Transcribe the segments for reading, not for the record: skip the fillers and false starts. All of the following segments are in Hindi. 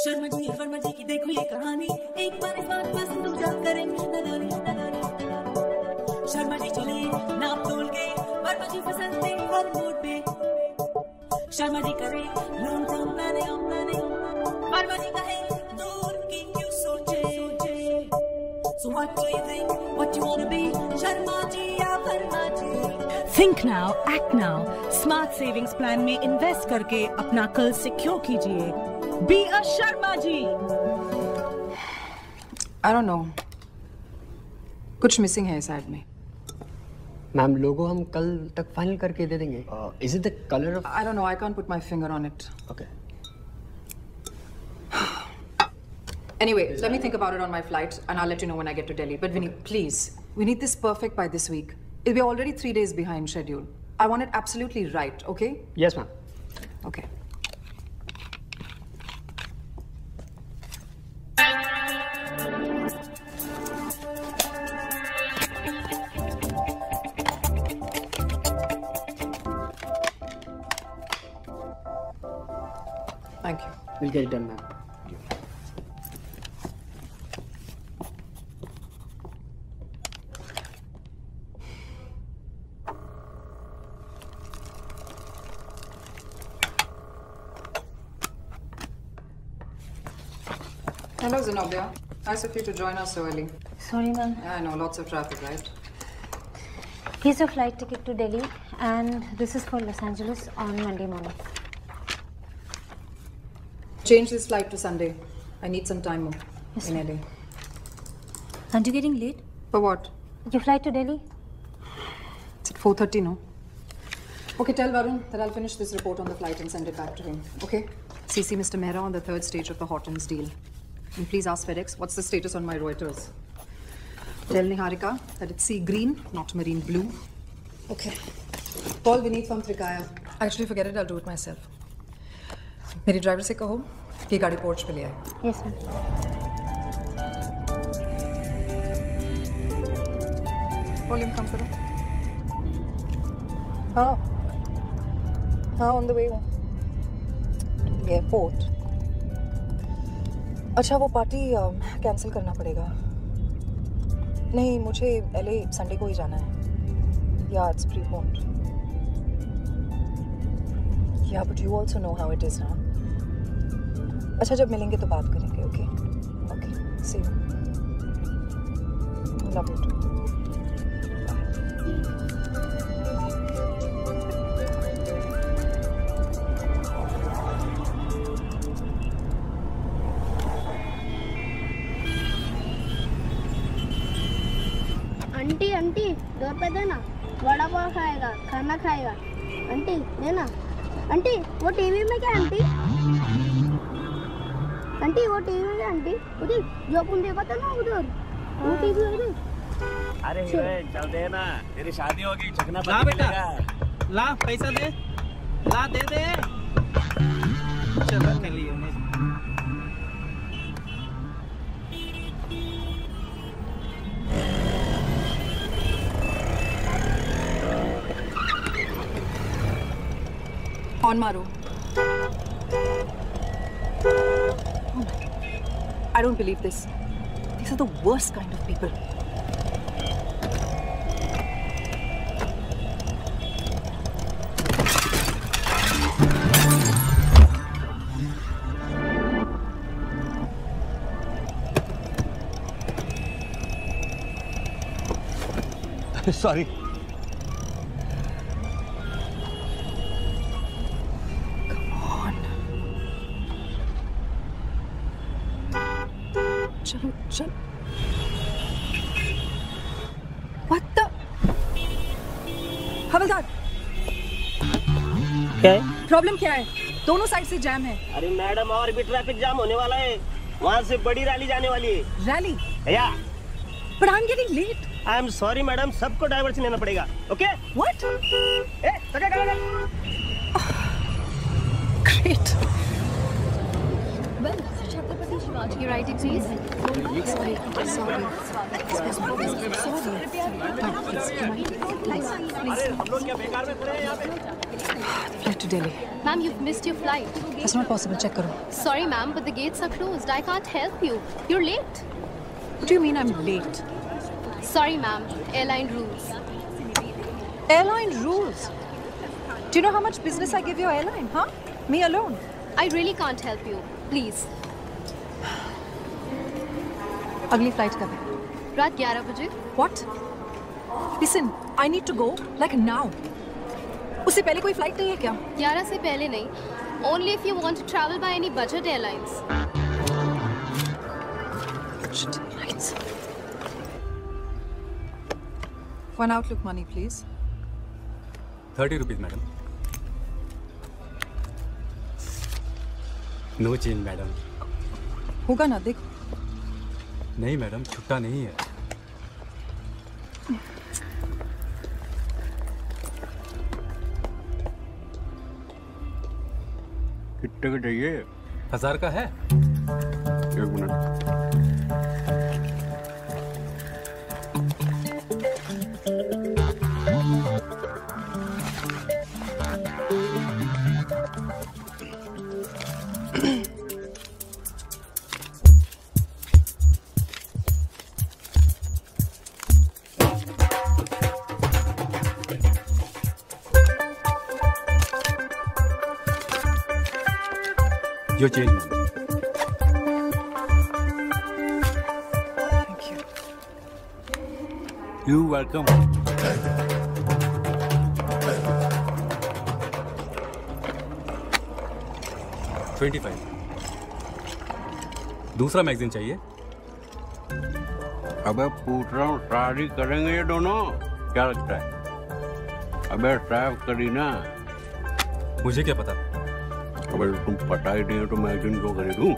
वर्मा जी की देखो ये कहानी, एक बार इस बात पर तुम जा करें नदानी नदानी नदानी। शर्मा जी चले नाप तोल के, वर्मा जी फंसते हर मोड़ पे। शर्मा जी करे लोन काम प्लानिंग, वर्मा जी कहे दूर की क्यों सोचे। So what do you think? What you wanna be? Sharma ji या वर्मा जी? Think now, act now. Smart savings plan में invest करके अपना कल secure कीजिए. Be a Sharma ji. I don't know. कुछ मिसिंग है इस एड में. मैम लोगो हम कल तक फाइनल करके दे देंगे. Is it the color of? I don't know. I can't put my finger on it. Okay. Anyway, let me think about it on my flight and I'll let you know when I get to Delhi. But Vinny, please, we need this perfect by this week. We're already 3 days behind schedule. I want it absolutely right, okay? Yes, ma'am. Okay. Thank you. We'll get it done, ma'am. Hello, Zenobia. Nice of you to join us so early. Sorry, ma'am. Yeah, I know, lots of traffic, right? Here's your flight ticket to Delhi, and this is for Los Angeles on Monday morning. Change this flight to Sunday. I need some time more in LA. Aren't you getting late? For what? Your flight to Delhi? It's at 4:30, no? Okay, tell Varun that I'll finish this report on the flight and send it back to him, okay? CC Mr. Mehra on the 3rd stage of the Hortons deal. And please ask FedEx, what's the status on my Reuters? Tell Niharika that it's sea green, not marine blue. Okay. Call Vineet from Trikaya. Actually, forget it, I'll do it myself. मेरी ड्राइवर से कहो कि गाड़ी पोर्च पे ले आए. Yes, ma'am. Call him, come करो. हाँ, on the way हूँ. To the airport. अच्छा वो पार्टी कैंसिल करना पड़ेगा. नहीं मुझे LA संडे को ही जाना है. Yeah, it's preponed. Yeah, but you also know how it is now. अच्छा जब मिलेंगे तो बात करेंगे, okay? Okay, see you. Love you too. Aunty aunty door पे देना, वड़ा पाव खाएगा, खाना खाएगा. आंटी देना. आंटी वो टीवी में क्या आंटी? आंटी वो टीवी में क्या आंटी? उधर जो अपन देखा था ना उधर, वो टीवी उधर. अरे हीरोइन चल दे ना, तेरी शादी होगी, चखना ला बेटा, मिलेगा. ला पैसा दे, ला दे दे. चल चलिए. On Maru. Oh my. I don't believe this. These are the worst kind of people. Sorry. चलो चल. What the? हवलदार. क्या है? प्रॉब्लम क्या है? दोनों साइड से जैम है. अरे मैडम और भी ट्रैफिक जाम होने वाला है. वहाँ से बड़ी रैली जाने वाली है. रैली? या. But I'm getting late. I am sorry madam, सबको डाइवर्शन लेना पड़ेगा. Okay? What? Well, Chhatrapati Shivaji Your ID, please. Sorry. Flight to Delhi. Ma'am, you've missed your flight. That's not possible. Check karo. Sorry, ma'am, but the gates are closed. I can't help you. You're late. What do you mean I'm late? Sorry, ma'am. Airline rules. Airline rules? Do you know how much business I give your airline, huh? Me alone. I really can't help you. Please. Agli flight kab hai? रात 11 बजे. What? Listen, I need to go like now. उससे पहले कोई flight नहीं है क्या? 11 से पहले नहीं. Only if you want to travel by any budget airlines. Budget airlines. One Outlook money, please. 30 rupees, madam. No change, madam. होगा ना, देख. नहीं मैडम, छुट्टा नहीं है. कितने का चाहिए? 1000 का है. एक minute. Your change, ma'am. Thank you. You welcome. 25. दूसरा मैगजीन चाहिए? अबे पूछ रहा हूँ, शादी करेंगे ये दोनों? क्या लगता है? अबे साफ करी ना. मुझे क्या पता? अबे तुम पता ही नहीं है तो मैगजीन क्यों खरीदूं?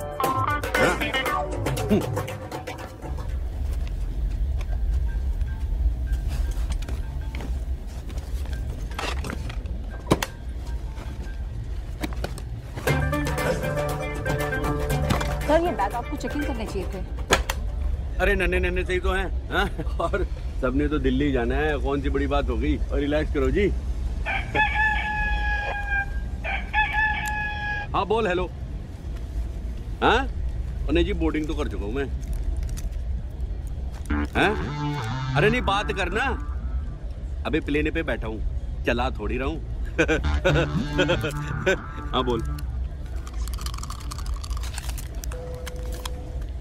सर, ये बैग आपको चेकिंग करने चाहिए थे. अरे नन्हे नन्हे सही तो हैं, हाँ? और सबने तो दिल्ली जाना है, कौन सी बड़ी बात हो गई. और रिलैक्स करो जी. हाँ बोल. हेलो. हाँ नहीं जी, बोर्डिंग तो कर चुका हूँ मैं. हाँ अरे नहीं, बात करना. अबे प्लेन पे बैठा हूँ, चला थोड़ी रहा हूँ. हाँ बोल.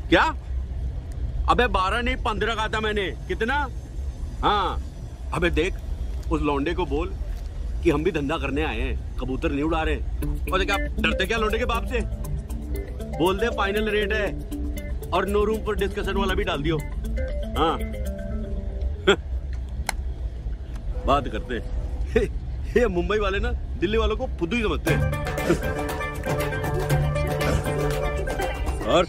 क्या? अबे 12 नहीं 15 कहा था मैंने. कितना? हाँ अबे देख, उस लौंडे को बोल कि हम भी धंधा करने आए हैं, कबूतर नहीं उड़ा रहे. और क्या डरते क्या लौंडे के बाप से? बोल दे फाइनल रेट है और नो रूम फॉर डिस्कशन वाला भी डाल दियो. हाँ बात करते. ये मुंबई वाले ना दिल्ली वालों को फुद्दू ही समझते हैं. और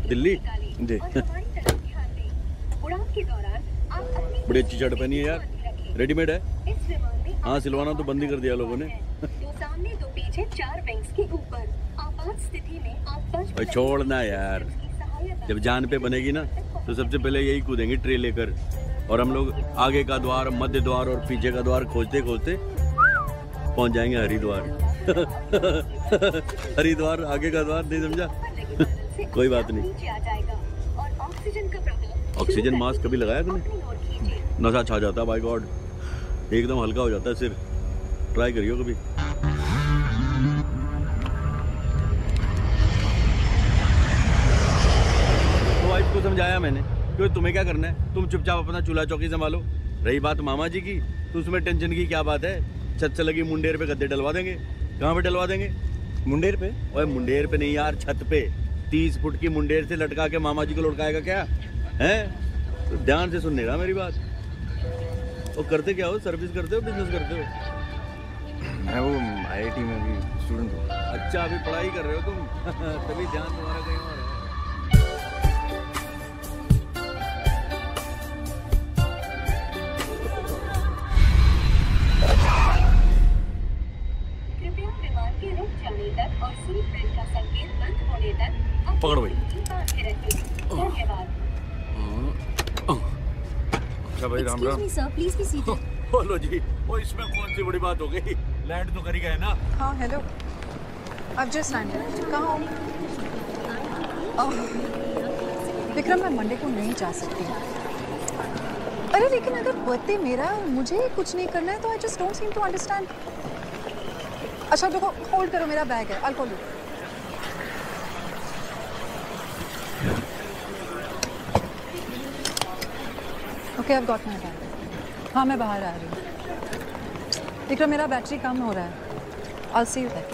दिल्ली देख, बड़ी अच्छी शर्ट पहनी है यार. रेडीमेड है? हाँ सिलवाना तो बंद ही कर दिया लोगों ने. सामने दो पीछे 4 विंग्स के ऊपर आपात स्थिति में आप छोड़ना यार. जब जान पे बनेगी ना तो सबसे पहले यही कूदेंगे ट्रे लेकर. और हम लोग आगे का द्वार, मध्य द्वार और पीछे का द्वार खोजते खोजते पहुंच जाएंगे हरिद्वार. हरिद्वार आगे का द्वार, नहीं समझा? कोई बात नहीं. ऑक्सीजन मास्क कभी लगाया तूने? नशा छा जाता है बाय गॉड. एकदम हल्का हो जाता है सिर. ट्राई करियो कभी. तो वाइफ को समझाया मैंने कि तुम्हें क्या करना है, तुम चुपचाप अपना चूल्हा चौकी संभालो. रही बात मामा जी की, तो उसमें टेंशन की क्या बात है. छत से लगी मुंडेर पे गद्दे डलवा देंगे. कहाँ पे डलवा देंगे? मुंडेर पे? ओए मुंडेर पे नहीं यार, छत पे. 30 फुट की मुंडेर से लटका के मामा जी को लटकाएगा क्या है? तो ध्यान से सुनने रहा मेरी बात. और करते क्या हो? सर्विस करते हो, बिजनेस करते हो? मैं वो IIT में भी स्टूडेंट हूँ. अच्छा अभी पढ़ाई कर रहे हो तुम. तभी ध्यान तुम्हारा कहीं और है. कृपया विमान के रुक जाने तक और सीट बेल्ट का संकेत बंद होने तक पकड़ो भाई. भाई Ram Ram. Excuse me, sir. Please be seated. बोलो जी, वो इसमें कौन सी बड़ी बात हो गई? लैंड तो करी गए ना? हाँ, हेलो। I've just landed. कहाँ हो? विक्रम, मैं मंडे को नहीं जा सकती। अरे लेकिन अगर बर्थडे मेरा है और मुझे कुछ नहीं करना है तो I just don't seem to understand. अच्छा देखो, होल्ड करो, मेरा बैग है, I'll call you. Okay, I've got my bag. हाँ, मैं बाहर आ रही हूँ। विक्रम, मेरा बैटरी कम हो रहा है। I'll see you there.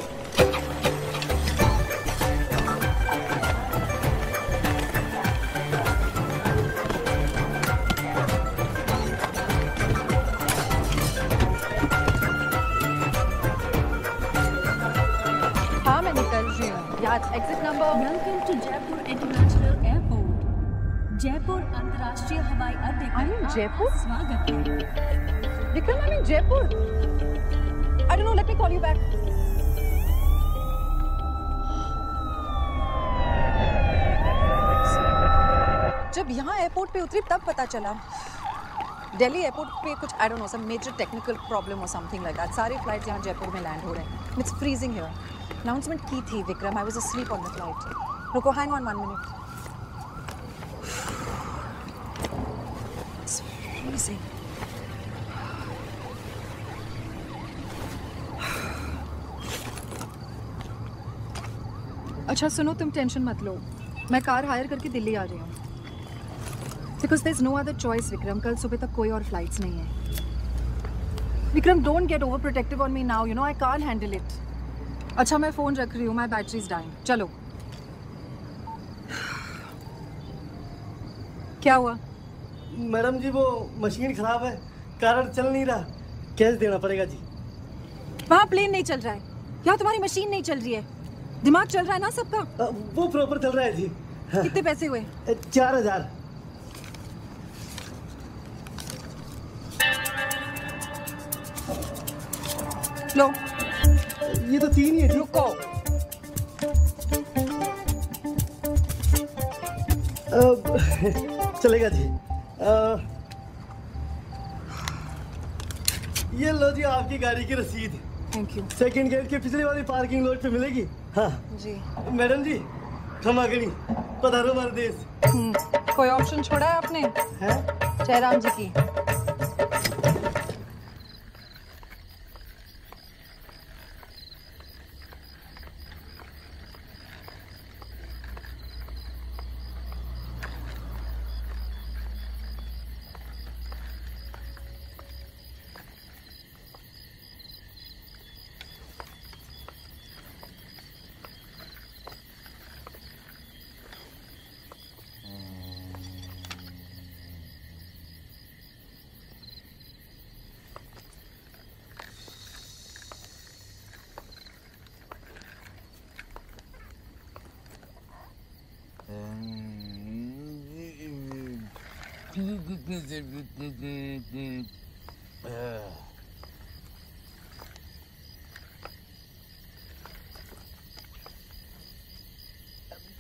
हाँ, मैं निकल रही हूँ। यार, exit number. Welcome to Jaipur International Airport. Jaipur अंतर्राष्ट्रीय हवाई अड्डे I'm in Jaipur? स्वागत है। Vikram, I'm in Jaipur. I don't know, let me call you back. जब यहाँ एयरपोर्ट पे उतरी तब पता चला दिल्ली एयरपोर्ट पे कुछ I don't know, some major technical problem or something like that. सारे फ्लाइट्स यहाँ जयपुर में लैंड हो रहे हैं. It's freezing here. Announcement की थी Vikram. I was asleep on the flight. रुको, hang on 1 minute. It's freezing. अच्छा सुनो, तुम टेंशन मत लो, मैं कार हायर करके दिल्ली आ रही हूँ। Because there's no other choice, Vikram. कल सुबह तक कोई और फ्लाइट्स नहीं है। Vikram, don't get overprotective on me now. You know I can't handle it. अच्छा, मैं फोन रख रही हूँ, my battery is dying. चलो। क्या हुआ? मैडम जी, वो मशीन खराब है, कार चल नहीं रहा, कैश देना पड़ेगा जी। वहाँ प्लेन नहीं चल रहा है, यहाँ तुम्हारी मशीन नहीं चल रही है। दिमाग चल रहा है ना सबका? वो प्रॉपर चल रहा है जी। कितने पैसे हुए? 4000। लो, ये तो 3 ही है जी। रुको, चलेगा जी। ये लो जी आपकी गाड़ी की रसीद। Thank you. सेकंड गेट के पिछले वाली पार्किंग लॉट पे मिलेगी। हाँ जी। मैडम जी, क्षमा करी, पधारो हमारे देश। कोई ऑप्शन छोड़ा है आपने? है? जयराम जी की।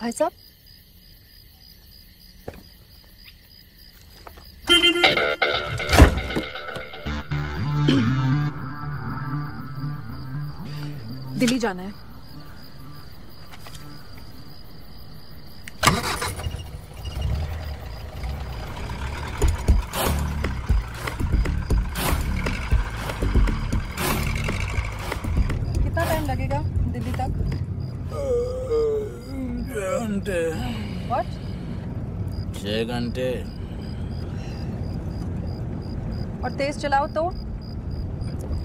भाई साहब, दिल्ली जाना है। कितना टाइम लगेगा दिल्ली तक? 6 घंटे। What? 6 घंटे। और तेज चलाओ तो?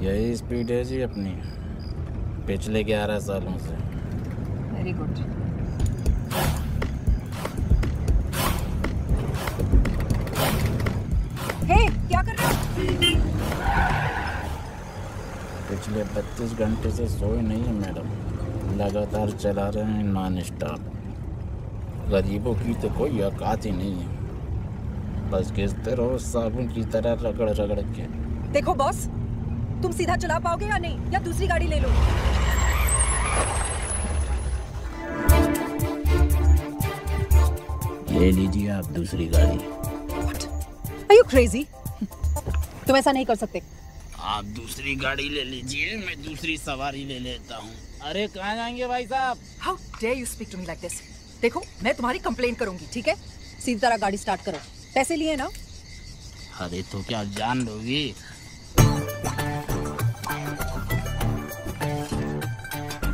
यही स्पीड है जी अपनी, पिछले 11 सालों से। Very good. हे, क्या कर रहे हो? पिछले 32 घंटे से सोए नहीं है मैडम, लगातार चला रहे हैं नॉन स्टॉप। गरीबों की तो कोई औकात ही नहीं है, बस घिसते रहो साबुन की तरह रगड़ रगड़ के। देखो बॉस, तुम सीधा चला पाओगे या नहीं, या दूसरी गाड़ी ले लो। ले लीजिए आप दूसरी गाड़ी। Are you crazy? तुम ऐसा नहीं कर सकते। आप दूसरी गाड़ी ले लीजिए, मैं दूसरी सवारी ले लेता हूँ। अरे कहाँ जाएंगे भाई साहब? How dare you speak to me like this? देखो मैं तुम्हारी कंप्लेंट करूंगी, ठीक है? सीधी तरह गाड़ी स्टार्ट करो। पैसे लिए ना? अरे तो क्या जान लोगी?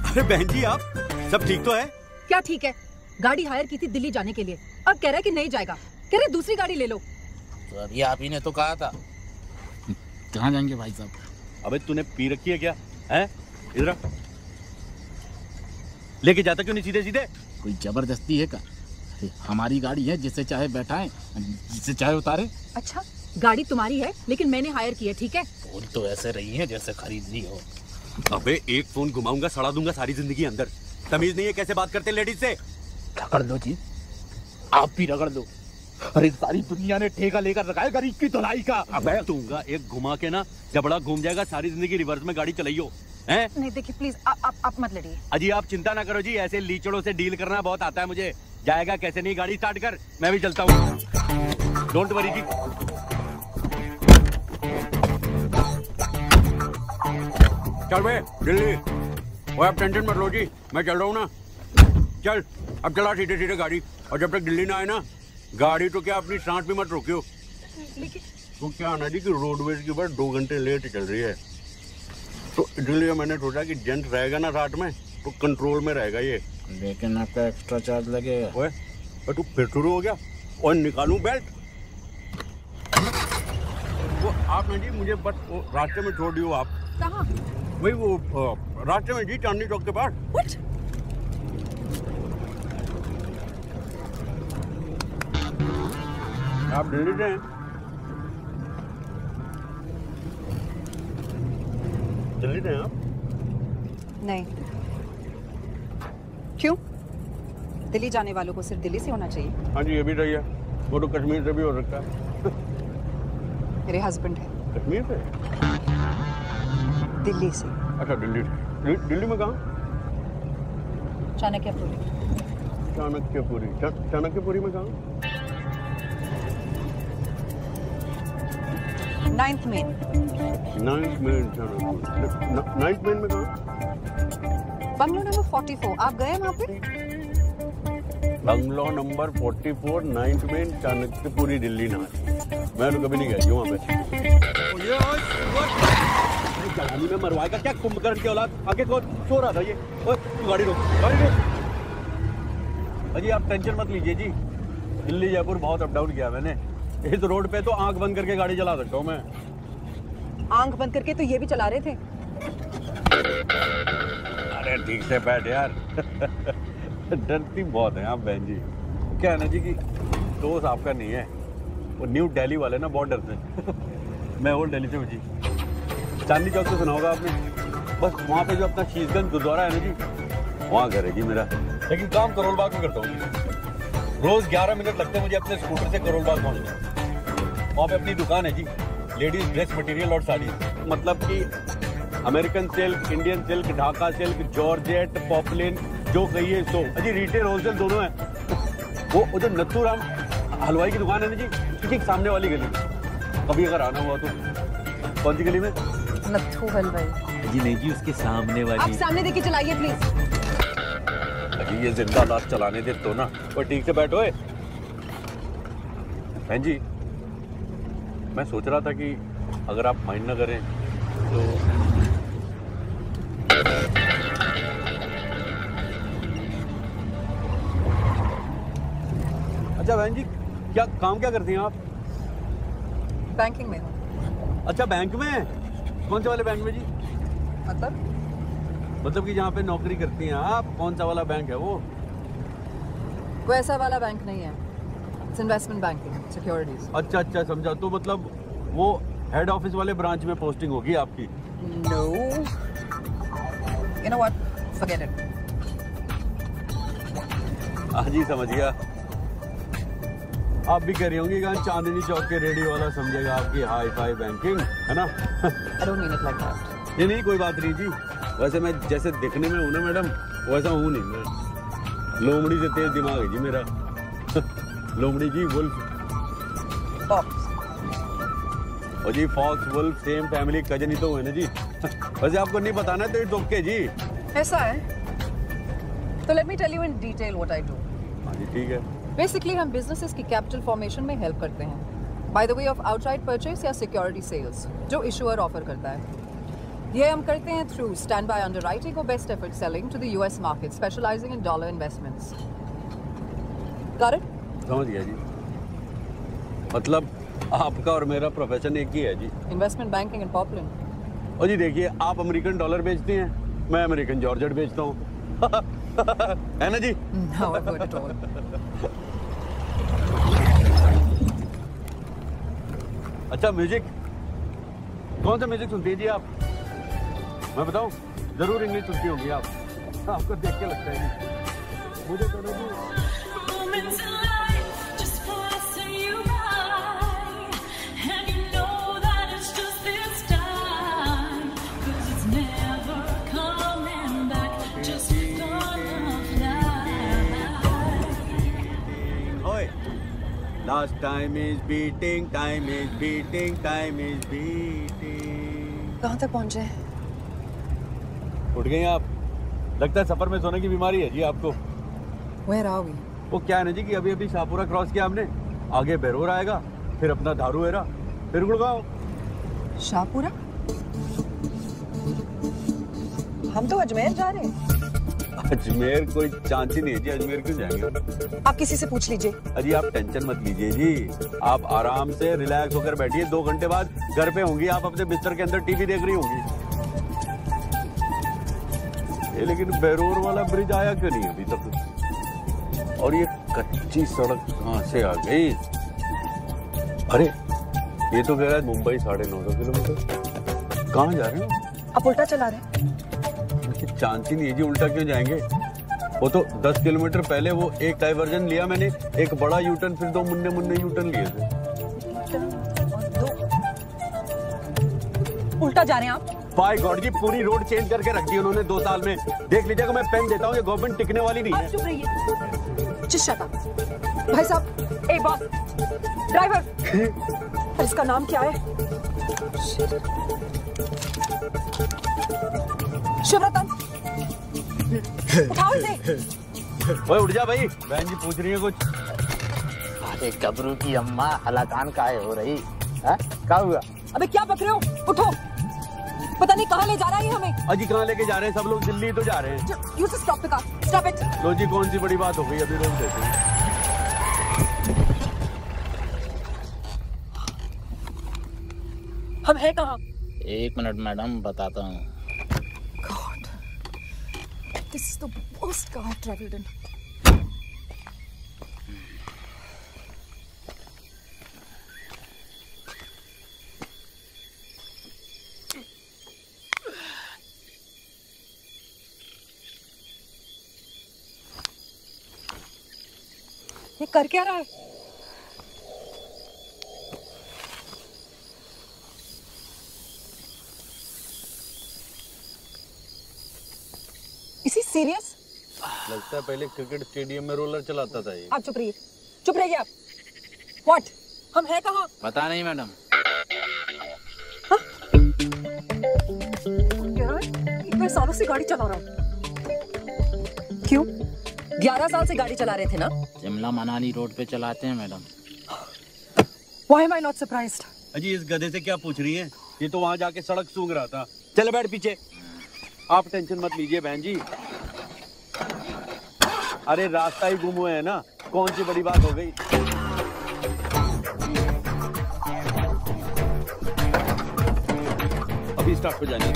अरे बहन जी आप सब ठीक तो है? क्या ठीक है? गाड़ी हायर की थी दिल्ली जाने के लिए, अब कह रहा है कि नहीं जाएगा, कह रहे दूसरी गाड़ी ले लो। तो अभी आप ही ने तो कहा था। कहाँ जाएंगे भाई साहब? अबे तूने पी रखी है क्या? हैं? इधर लेके जाता क्यों नहीं सीधे सीधे? कोई जबरदस्ती है क्या? हमारी गाड़ी है, जिससे चाहे बैठाएं, जिससे चाहे उतारे। अच्छा गाड़ी तुम्हारी है लेकिन मैंने हायर की है, ठीक है? बोल तो ऐसे रही है जैसे खरीदनी हो। अबे एक फोन घुमाऊंगा सड़ा दूंगा सारी जिंदगी अंदर। तमीज नहीं है कैसे बात करते लेडीज से? रगड़ लो जी, आप भी रगड़ लो। अरे सारी दुनिया ने ठेका लेकर रखा है गरीब की धुलाई का। अबे दूंगा एक घुमा के ना, जबड़ा घूम जाएगा, सारी जिंदगी रिवर्स में गाड़ी चलाइयो। हैं? नहीं देखिए प्लीज आप मत लड़िए। अजी आप चिंता ना करो जी, ऐसे लीचड़ों से डील करना बहुत आता है मुझे। जाएगा कैसे नहीं, गाड़ी स्टार्ट कर, मैं भी चलता हूँ। डोंट वरी जी। चल बे दिल्ली, वो आप टेंशन मत लो जी, मैं चल रहा हूँ ना। चल अब चला सीधे सीधे गाड़ी, और जब तक दिल्ली ना आए ना, गाड़ी तो क्या अपनी सांस भी मत रोकियो। तो क्या आना जी कि रोडवेज की बस 2 घंटे लेट चल रही है, तो इसलिए मैंने सोचा कि जेंट रहेगा ना साथ में तो कंट्रोल में रहेगा ये। लेकिन आपका एक्स्ट्रा चार्ज लगेगा। ओए तू फिर शुरू हो गया? और निकालूं बेल्ट? वो आप ना जी मुझे बस वो रास्ते में छोड़ दियो आप। कहाँ? वही वो रास्ते में जी, चांदनी चौक के पास। What? आप दिल्ली से हैं? दिल्ली से हैं आप? नहीं। क्यों? दिल्ली जाने वालों को सिर्फ दिल्ली से होना चाहिए? हाँ जी ये भी सही है, वो तो कश्मीर से भी हो सकता है। मेरे हस्बैंड है। कश्मीर से? दिल्ली से। अच्छा दिल्ली से। दिल्ली में कहाँ? चाणक्यपुरी। चाणक्यपुरी? चाणक्यपुरी में कहाँ? 9th main. 9th main Chanakyapuri. 9th main में कहाँ? बंगलो नंबर 44, आप गए वहाँ पे? Bungalow number 44 9th main Chanakyapuri Delhi ना। मैं तो कभी नहीं गया वहाँ पे। जवानी में मरवाएगा क्या कुंभकर्ण के औलाद? आगे कौन सो रहा था ये? ओए तू गाड़ी रोक, गाड़ी रोक। अजी आप टेंशन मत लीजिए जी, दिल्ली जयपुर बहुत अप डाउन किया मैंने। इस रोड पे तो आंख बंद करके गाड़ी चला सकता हूँ मैं। आंख बंद करके तो ये भी चला रहे थे। अरे ठीक से बैठ यार। डरती बहुत है आप बहन जी। क्या है ना जी कि दोस्त आपका नहीं है, वो न्यू दिल्ली वाले ना बहुत डरते हैं। मैं ओल्ड दिल्ली से हूँ जी। चांदनी चौक से सुना होगा आपने, बस वहाँ पे जो अपना शीशगंज गुरुद्वारा है ना जी, वहाँ घर है जी मेरा। लेकिन काम करोल बाग में करता हूँ। रोज 11 मिनट लगते हैं मुझे अपने स्कूटर से करोल बाग पहुँचने। वहाँ पे अपनी दुकान है जी, लेडीज ड्रेस मटेरियल और साड़ी, मतलब कि American silk, Indian silk, Dhaka silk, georgette, poplin, जो कहिए सो। अजी रिटेल होलसेल दोनों है। वो जो नत्थू राम हलवाई की दुकान है ना जी, ठीक सामने वाली गली में। कभी अगर आना हुआ तो। कौन सी गली में? नत्थू हलवाई जी नहीं जी, उसके सामने वाली। आप सामने देखिए चलाइए प्लीज। अजी ये जिंदा लाश चलाने दे तो ना। और ठीक से बैठो है बहन जी। मैं सोच रहा था कि अगर आप माइंड ना करें तो अच्छा बहन जी, क्या काम क्या करती हैं आप? बैंकिंग में हूँ। अच्छा बैंक में? कौन से वाले बैंक में जी? मतलब कि जहाँ पे नौकरी करती हैं आप, कौन सा वाला बैंक है वो? वैसा वाला बैंक नहीं है, इन्वेस्टमेंट बैंकिंग, सिक्योरिटीज। अच्छा अच्छा समझा। तो मतलब वो हेड ऑफिस वाले ब्रांच में पोस्टिंग होगी आपकी? No, you know what, forget it. हाँ जी समझ गया। आप भी कह रही होंगी कि चांदनी चौक के रेडियो वाला समझेगा आपकी हाई फाई बैंकिंग, है ना? I don't mean it like that. नहीं कोई बात नहीं जी। वैसे मैं जैसे दिखने में हूँ ना मैडम, वैसा हूँ नहीं मैं। लोमड़ी से तेज दिमाग है जी मेरा। लोमड़ी जी वुल्फ। और जी fox wolf same family cousin ही तो हुए ना जी। वैसे आपको नहीं बताना तो इट्स ओके जी। ऐसा है तो let me tell you in detail what I do. हाँ जी ठीक है। बेसिकली हम बिजनेसेस की कैपिटल फॉर्मेशन में हेल्प करते हैं by the way of outright purchase या सिक्योरिटी सेल्स जो इशूअर ऑफर करता है। ये हम करते हैं थ्रू स्टैंड बाय अंडरराइटिंग और best effort selling to the US market specialising in dollar investments. Got it? समझ गया जी। मतलब आपका और मेरा प्रोफेशन एक ही है जी। Investment banking and popular. और जी देखिए आप अमेरिकन डॉलर बेचती हैं, मैं अमेरिकन जॉर्जेट बेचता हूँ। है ना जी? No, I got it all. अच्छा म्यूजिक, कौन सा म्यूजिक सुनती है जी आप? मैं बताऊं, जरूर इंग्लिश सुनती होंगी आप। आपको देख के लगता है जी। मुझे तो नहीं। Last time is beating, time is beating, time is beating. कहाँ तक पहुँचे? उठ गई आप? लगता है सफर में सोने की बीमारी है जी आपको। Where are we? वो क्या है ना जी कि अभी अभी शाहपुरा क्रॉस किया हमने, आगे बेरोर आएगा, फिर अपना धारूहेरा, फिर गुड़गांव। शाहपुरा? हम तो अजमेर जा रहे हैं। अजमेर कोई चांस ही नहीं है जी, अजमेर क्यों जाएंगे? आप किसी से पूछ लीजिए। अजी आप टेंशन मत लीजिए जी, आप आराम से रिलैक्स होकर बैठिए। 2 घंटे बाद घर पे होंगी आप, अपने बिस्तर के अंदर टीवी देख रही होंगी। ये लेकिन बेरोर वाला ब्रिज आया क्यों नहीं अभी तक? और ये कच्ची सड़क कहाँ से आ गई? अरे ये तो कह रहा है मुंबई 950 किलोमीटर। कहाँ जा रहे हो? आप उल्टा चला रहे हैं। चांस ही नहीं है जी, उल्टा क्यों जाएंगे? वो तो 10 किलोमीटर पहले वो एक डाइवर्जन लिया मैंने, एक बड़ा यूटर्न, फिर 2 मुन्ने यूटर्न लिए थे। उल्टा जा रहे हैं आप? बाय गॉड जी, पूरी रोड चेंज करके रख दी उन्होंने 2 साल में। देख लीजिएगा, मैं पेन देता हूँ, ये गवर्नमेंट टिकने वाली नहीं है। चुप रहिए। जिस शट अप। भाई साहब, ए बॉस, ड्राइवर, इसका नाम क्या है? शिवरतन, उठाओ इसे। ओए उठ जा भाई, बहन जी पूछ रही है कुछ। अरे गबरू की अम्मा हलाकान काहे हो रही है? क्या हुआ? अबे क्या पक रहे हो? उठो। पता नहीं कहाँ ले जा रहा है ये हमें। अजी कहाँ लेके जा रहे हैं? सब लोग दिल्ली तो जा रहे हैं। You just stop the car. Stop it. लो जी, कौन सी बड़ी बात हो गई, अभी रोक देते हैं। हम हैं कहाँ? 1 मिनट मैडम, बताता हूँ। God, this is the worst car I've traveled in. ये कर क्या रहा है? इसी सीरियस? लगता है पहले क्रिकेट स्टेडियम में रोलर चलाता था ये। आप चुप रहिए, चुप रहिए आप। What? हम हैं कहाँ? पता नहीं मैडम। इतने सालों से गाड़ी चला रहा हूँ। क्यों? 11 साल से गाड़ी चला रहे थे ना? शिमला मनाली रोड पे चलाते हैं madam. Why am I not surprised? अजी इस गधे से क्या पूछ रही हैं? ये तो वहाँ जाके सड़क सूंघ रहा था। चल बैठ पीछे। आप टेंशन मत लीजिए बहन जी। अरे रास्ता ही गुम हुआ है ना, कौन सी बड़ी बात हो गई? अभी स्टार्ट पे जाने।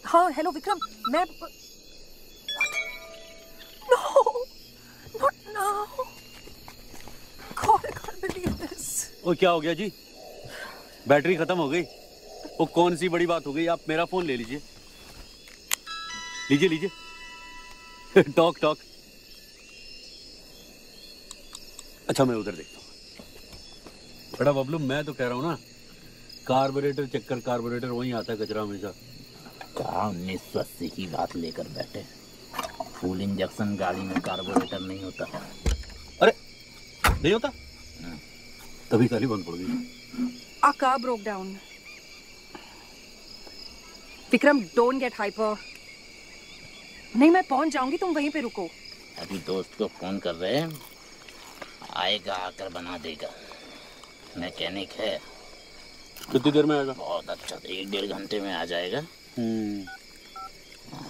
हाँ हेलो विक्रम, मैं No, not now. God, I can't believe this. वो क्या हो गया जी? बैटरी खत्म हो गई। वो कौन सी बड़ी बात हो गई? आप मेरा फोन ले लीजिए, लीजिए लीजिए। Talk talk. अच्छा मैं उधर देखता हूँ। बड़ा बबलू, मैं तो कह रहा हूँ ना, कार्बोरेटर चेक कर, कार्बोरेटर वहीं आता है कचरा हमेशा। कहा 1980 की बात लेकर बैठे। फुल इंजेक्शन गाड़ी में कार्बोरेटर नहीं होता। अरे नहीं होता, तभी ताली बंद पड़ गई। Our car broke down. Vikram, don't get hyper. नहीं, मैं पहुंच जाऊंगी, तुम वहीं पे रुको। अभी दोस्त को फोन कर रहे हैं, आएगा आकर बना देगा। मैकेनिक है। कितनी देर में आएगा? बहुत अच्छा, 1-1.5 घंटे में आ जाएगा।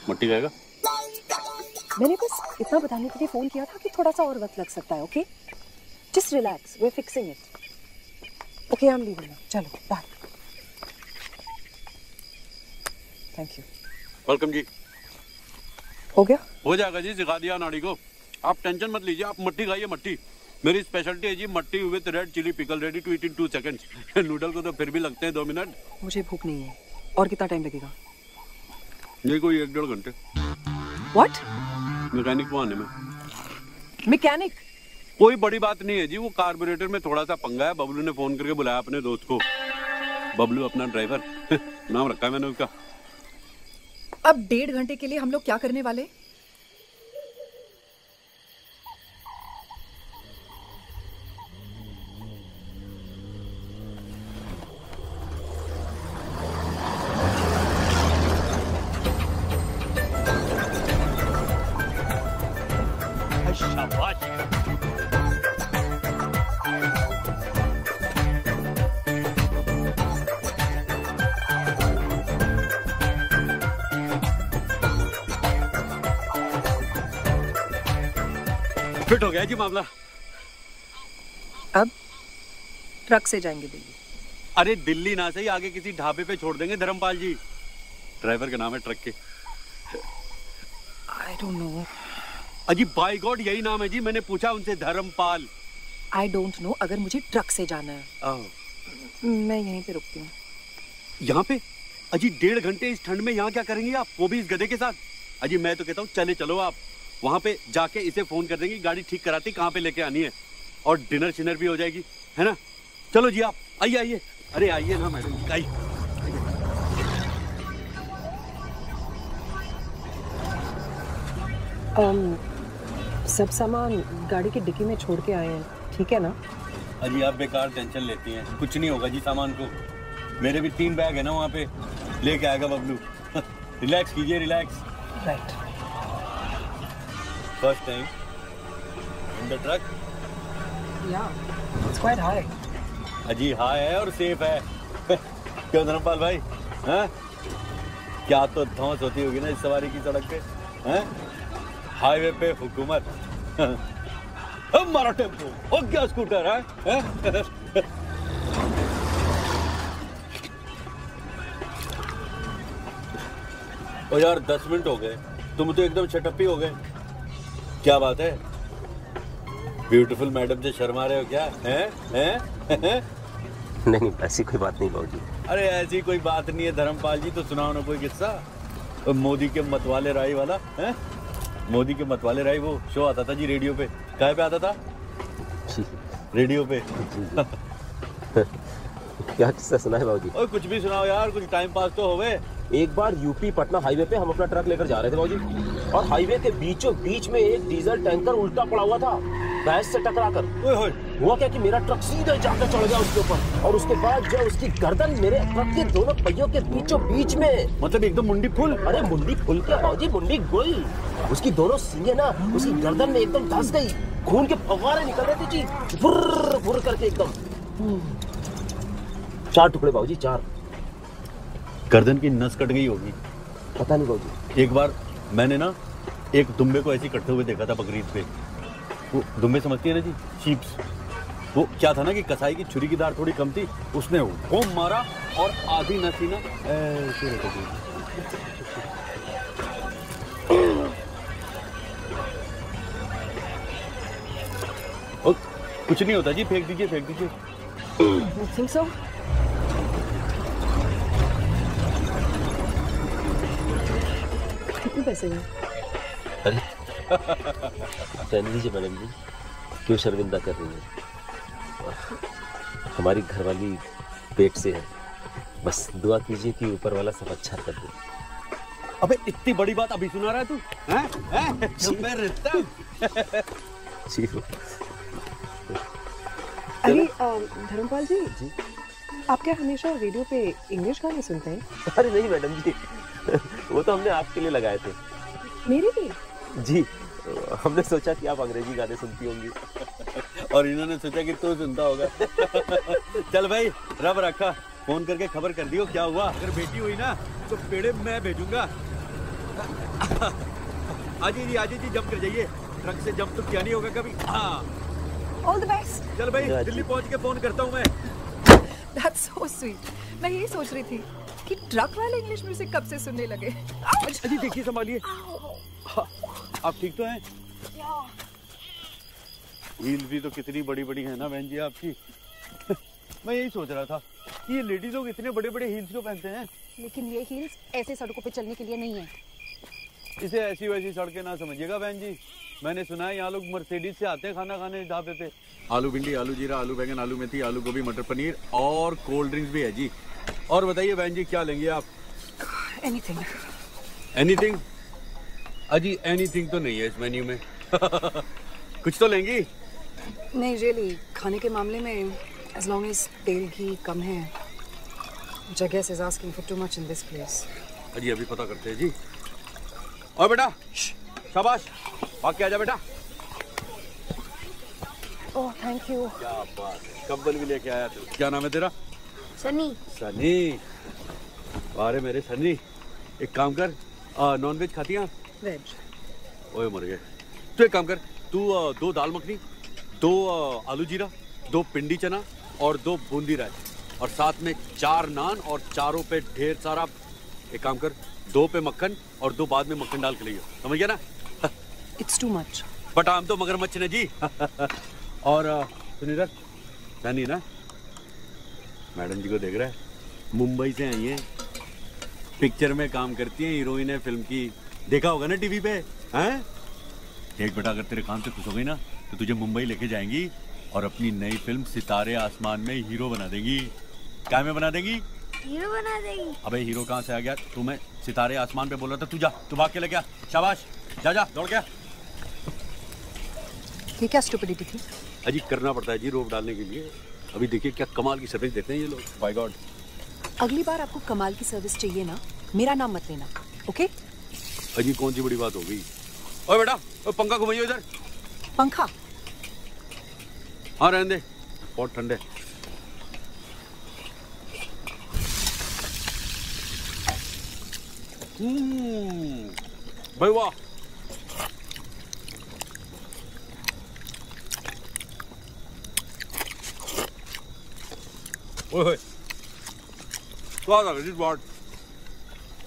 मट्टी खाएगा? मैंने बस इतना बताने के लिए फोन किया था कि थोड़ा सा और वक्त लग सकता है। Okay, just relax, we are fixing it. Okay, I am leaving now. चलो बाय। Thank you. वेलकम जी। हो गया? हो जाएगा जी, सिखा दिया नाड़ी को। आप टेंशन मत लीजिए, आप मट्टी खाइए। मट्टी मेरी स्पेशलिटी है जी, matthi with red chilli pickle, ready to eat in 2 seconds. Noodle को तो फिर भी लगते हैं 2 मिनट। मुझे भूख नहीं है। और कितना टाइम लगेगा? ये कोई 1-1.5 घंटे। व्हाट? मैकेनिक को आने में। मैकेनिक? कोई बड़ी बात नहीं है जी, वो कार्बोरेटर में थोड़ा सा पंगा है। बबलू ने फोन करके बुलाया अपने दोस्त को। बबलू अपना ड्राइवर नाम रखा है मैंने उसका। अब 1.5 घंटे के लिए हम लोग क्या करने वाले? शाबाश। फिट हो गया जी मामला। अब ट्रक से जाएंगे दिल्ली। अरे दिल्ली ना सही, आगे किसी ढाबे पे छोड़ देंगे धर्मपाल जी। ड्राइवर के नाम है ट्रक के। I don't know. अजी बाय गॉड यही नाम है जी, मैंने पूछा उनसे, धर्मपाल। आई डोंट नो, अगर मुझे ट्रक से जाना है मैं यहीं पे रुकती हूँ। यहाँ पे? अजी 1.5 घंटे इस ठंड में यहाँ क्या करेंगे आप, वो भी इस गधे के साथ? अजी मैं तो कहता हूँ चले चलो आप वहाँ पे जाके इसे फोन कर देंगे, गाड़ी ठीक कराती कहाँ पे लेके आनी है, और डिनर शिनर भी हो जाएगी, है ना? चलो जी आप आइए आइए। अरे आइए ना मैडम जी, आइए। सब सामान गाड़ी की डिक्की में छोड़ के आए हैं, ठीक है ना? अजी आप बेकार टेंशन लेती हैं, कुछ नहीं होगा जी सामान को। मेरे भी 3 बैग है ना वहाँ पे, लेके आएगा बबलू। रिलैक्स कीजिए, relax. Right. First time in the truck? या, इट्स क्वाइट हाई। अजी हाई है और सेफ है। क्यों धर्मपाल भाई? हैं? क्या तो धौंस होती होगी ना इस सवारी की सड़क पे, हैं? हाईवे पे हुकूमत। हमारा टेम्पो और क्या स्कूटर है? ओ यार 10 मिनट हो गए, तुम तो एकदम शटअप हो गए। क्या बात है? ब्यूटीफुल मैडम से शर्मा रहे हो क्या? हैं? नहीं ऐसी कोई बात नहीं बाबूजी। अरे ऐसी कोई बात नहीं है धर्मपाल जी, तो सुनाओ ना कोई किस्सा। मोदी के मतवाले राई वाला, हैं? मोदी के मतवाले राई वो शो आता था जी रेडियो पे। कहाँ पे आता था? रेडियो पे। क्या किस्सा सुना है बाबूजी? ओए कुछ भी सुनाओ यार, कुछ टाइम पास तो होवे। एक बार यूपी पटना हाईवे पे हम अपना ट्रक लेकर जा रहे थे बाबूजी, और हाईवे के बीचों बीच में एक डीजल टैंकर उल्टा पड़ा हुआ था भैंस से टकराकर। हुआ क्या कि मेरा ट्रक सीधे जाकर चढ़ गया उसके ऊपर, और उसके बाद जो उसकी गर्दन मेरे ट्रक के दोनों पहियों के बीचों बीच में, मतलब एकदम मुंडी फुल। अरे मुंडी फुल क्या बाबूजी, मुंडी गुल। उसकी दोनों सींगें ना उसकी गर्दन में एकदम धंस गई, खून के फव्वारे निकल रहे थे जी, फुर्र फुर्र करके एकदम। 4 टुकड़े बाबूजी, 4। गर्दन की नस कट गई होगी। पता नहीं बाबूजी। एक बार मैंने ना एक दुम्बे को ऐसे कटते हुए देखा था बकरीद पे। वो दुम्बे समझती है ना जी, शीप्स। वो क्या था ना कि कसाई की छुरी की धार थोड़ी कम थी, उसने वो मारा और आधी नसी ना ऐसे रख दी। कुछ नहीं होता जी, फेंक दीजिए फेंक दीजिए। You think so? कितने पैसे हैं? अरे रहने दीजिए मैडम जी, क्यों शर्मिंदा कर रही है? हमारी घरवाली पेट से है, बस दुआ कीजिए कि ऊपर वाला सब अच्छा कर दे। अबे इतनी बड़ी बात अभी सुना रहा है तू? हैं? मैं रिश्ता अरे धर्मपाल जी, आप क्या हमेशा रेडियो पे इंग्लिश गाने सुनते हैं? अरे नहीं मैडम जी, वो तो हमने आपके लिए लगाए थे। मेरे लिए? जी, हमने सोचा कि आप अंग्रेजी गाने सुनती होंगी। और इन्होंने सोचा कि तू सुनता होगा। चल भाई, रब रखा, फोन करके खबर कर दियो क्या हुआ। अगर बेटी हुई ना तो पेड़े मैं भेजूंगा। आजी जी जंप कर जाइए, ट्रक से जंप तो क्या नहीं होगा कभी। हाँ All the best. चल भाई, दिल्ली पहुंच के फोन करता हूँ मैं। That's so sweet. मैं यही सोच रही थी कि ट्रक वाले इंग्लिश म्यूजिक कब से सुनने लगे। अजी देखिए, संभालिए। आप ठीक तो हैं? हील भी तो कितनी बड़ी बड़ी है ना बहन जी आपकी। मैं यही सोच रहा था कि ये लेडीज लोग इतने बड़े बड़े हील्स क्यों पहनते हैं। लेकिन ये हील्स ऐसे सड़कों पे चलने के लिए नहीं है। इसे ऐसी वैसी सड़कें ना समझिएगा बहन जी। मैंने सुना है यहाँ लोग मर्सिडीज से आते हैं खाना खाने ढाबे पे। आलू भिंडी, आलू जीरा, आलू बैंगन, आलू मेथी, आलू गोभी, मटर पनीर और कोल्ड ड्रिंक्स भी है जी। और बताइए बहन जी, क्या लेंगे आप? एनीथिंग। एनीथिंग? अजी एनीथिंग तो नहीं है इस मेन्यू में। कुछ तो लेंगी? नहीं रियली, खाने के मामले में as long as तेल घी कम है। जगह is asking for too much in this place. अजी अभी पता करते हैं जी। और बेटा, शाबाश, भाग के आजा बेटा। Oh thank you. क्या बात है, कंबल भी लेके आया तू। क्या नाम है तेरा? सनी। सनी, अरे मेरे सनी, एक काम कर, नॉन वेज खाती हैं? वेज। ओए मर गए। तू एक काम कर, तू 2 दाल मखनी, 2 आलू जीरा, 2 पिंडी चना और 2 बूंदी राइस और साथ में 4 नान और चारों पे ढेर सारा, एक काम कर 2 पे मक्खन और 2 बाद में मक्खन डाल के लियो, समझ गया ना? It's too much. बट हम तो मगरमच्छ ने जी। और सुनीता, सनी ना, मैडम जी को देख रहा है, मुंबई से आई है, पिक्चर में काम करती है, हीरोइन है फिल्म की, देखा होगा ना टीवी पे। हैं? देख बेटा, अगर तेरे काम से खुश हो गई ना तो तुझे मुंबई लेके जाएंगी और अपनी नई फिल्म सितारे आसमान में हीरो बना देंगी। क्या में बना देंगी? हीरो बना देगी। अबे हीरो कहाँ से आ गया? तुम्हें सितारे आसमान पे बोल रहा था। तू जा, तू भाग के ले गया। शाबाश, जा जा दौड़ गया। ये क्या स्टुपिडिटी थी? अजी करना पड़ता है जी रोप डालने के लिए। अभी देखिए क्या कमाल की सर्विस देते हैं ये लोग, बाय गॉड। अगली बार आपको कमाल की सर्विस चाहिए ना, मेरा नाम मत लेना, ओके? अजी कौन सी बड़ी बात हो गई? ओए बेटा, पंखा घुमाइए इधर। पंखा? हाँ रहने दे, बहुत ठंडे। भाई वाह, ओए स्वाद आ गई बात।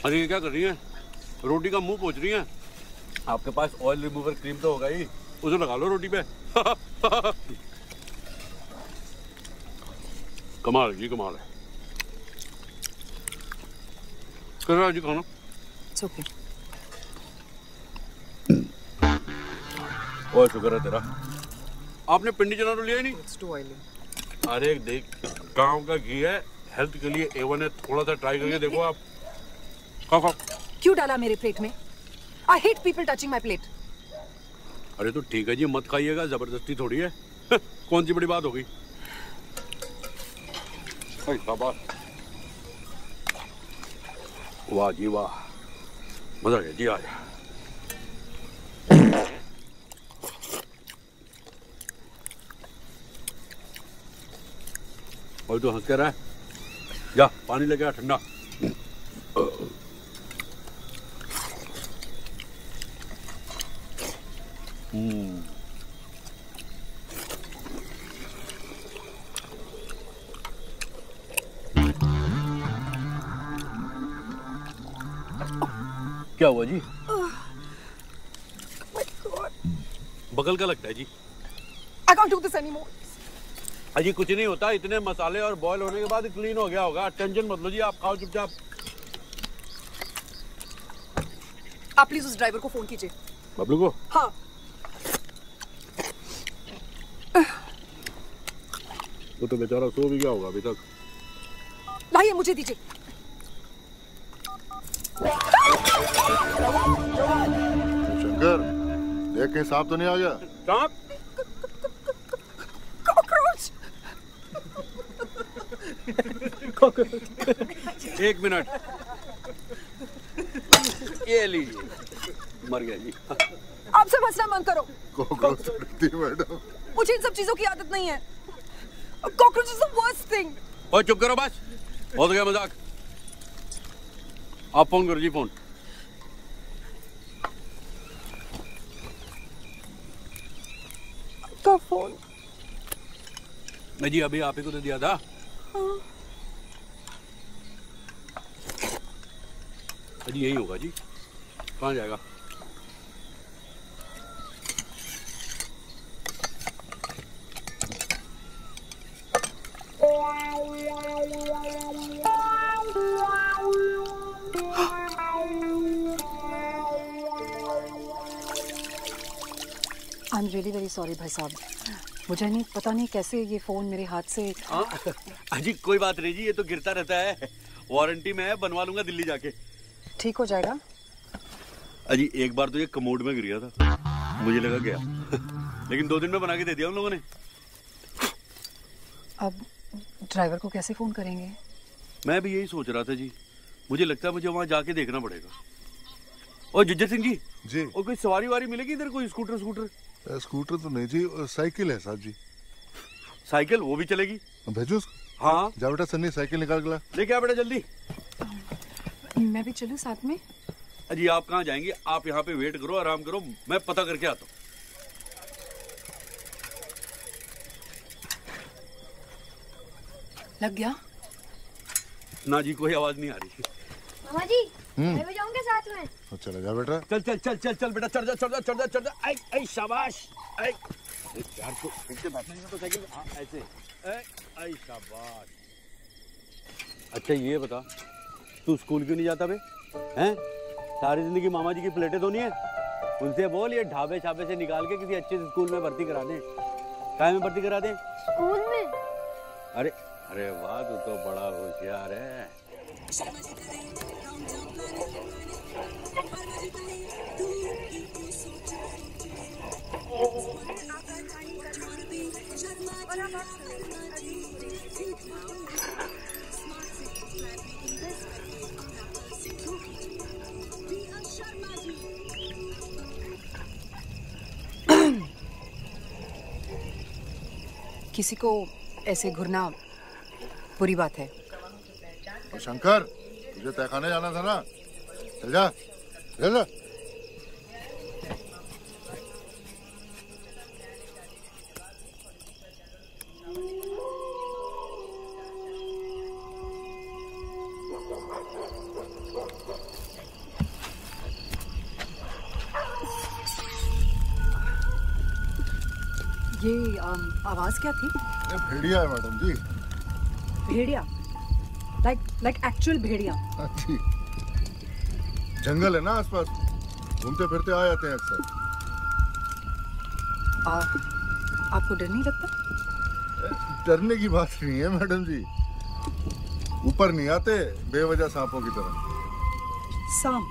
अरे ये क्या कर रही हैं? रोटी का मुंह पोंछ रही हैं। आपके पास ऑयल रिमूवर क्रीम तो होगा ही, उसे लगा लो रोटी पे। कमाल जी, कमाल है। कर रहा जी खाना? It's okay. ओए शुक्र है तेरा। आपने पिंडी चना तो लिया ही नहीं? It's too oily. अरे देख, गांव का घी है, हेल्थ के लिए A1 है, थोड़ा सा ट्राई करके देखो आप। खाओ खाओ। क्यों डाला मेरे प्लेट में? I hate people touching my plate. अरे तो ठीक है जी, मत खाइएगा, जबरदस्ती थोड़ी है। कौन सी बड़ी बात हो गई? शाबाश, वाह जी वाह, मजा आ गया जी। आ जा। और तो हंस कर रहा है, जा पानी लेके आ ठंडा। क्या हुआ जी? बगल का लगता है जी। I can't do this anymore. अजी कुछ नहीं होता, इतने मसाले और बॉईल होने के बाद क्लीन हो गया होगा। टेंशन मत लो जी, आप खाओ चुपचाप। आप प्लीज उस ड्राइवर को फोन कीजिए। बबलू को? हाँ। वो तो बेचारा सो भी गया होगा अभी तक। लाइए, मुझे दीजिए। शंकर, देख के सांप तो नहीं आ गया? सांप? कॉकरोच। एक मिनट, ये लीजिए, मर गया जी। आपसे मसला मत करो। कॉकरोच मैडम, मुझे इन सब चीजों की आदत नहीं है। Cockroach is the worst thing. ओए चुप करो बस, बहुत हो गया मजाक। आप फोन करो जी, फोन। का फोन? मैं जी अभी आप ही को तो दिया था। हाँ। जी यही होगा जी, कहाँ जाएगा? I am really very sorry भाई साहब, मुझे नहीं पता नहीं कैसे ये फोन मेरे हाथ से। जी कोई बात नहीं जी, ये तो गिरता रहता है, वारंटी में है, बनवा लूंगा दिल्ली जाके। ठीक हो जाएगा। अजी एक बार तो ये कमोड में गिर गया था, मुझे लगा गया लेकिन 2 दिन में बना के दे दिया उन लोगों ने। अब ड्राइवर को कैसे फोन करेंगे? मैं भी यही सोच रहा था जी, मुझे लगता है मुझे वहां जाके देखना पड़ेगा। और जिज्जर सिंह जी, और कोई सवारी वारी मिलेगी इधर, कोई स्कूटर? स्कूटर तो नहीं जी, साइकिल है साहब जी। साइकिल वो भी चलेगी? भेजो उसको। हाँ जा बेटा सन्नी, साइकिल निकाल के ला। लेके आ बेटा जल्दी। मैं भी चलूं साथ में? अजी आप कहाँ जाएंगे, आप यहाँ पे वेट करो, आराम करो, मैं पता करके आता हूँ। लग गया? ना जी कोई आवाज नहीं आ रही। मामा जी मैं भी जाऊंगा साथ में। तो चला जा बेटा। चल चल चल चल चल बेटा, चढ़ जा चढ़ जा चढ़ जा चढ़ जा। आई आई शाबाश। आई यार तो ऐसे बैठना ही तो साइकिल, हाँ ऐसे। आई शाबाश। अच्छा ये बता, तू स्कूल क्यों नहीं जाता बे? हैं? सारी जिंदगी मामा जी की प्लेटें धोनी है? उनसे बोल ये ढाबे छाबे से निकाल के किसी अच्छे स्कूल में भर्ती करा दें। काय में भर्ती करा दें? स्कूल में? अरे अरे वाह, तू तो बड़ा होशियार है। किसी को ऐसे घूरना बुरी बात है। तो शंकर, तुझे तहखाने जाना था ना, चल जा, चल जा। ये आवाज क्या थी? ये भेड़िया है मैडम जी। भेड़िया? लाइक एक्चुअल भेड़िया? जी, जंगल है ना आसपास, घूमते फिरते आ जाते हैं अक्सर। आपको डर नहीं लगता? डरने की बात नहीं है मैडम जी, ऊपर नहीं आते बेवजह सांपों की तरह। सांप?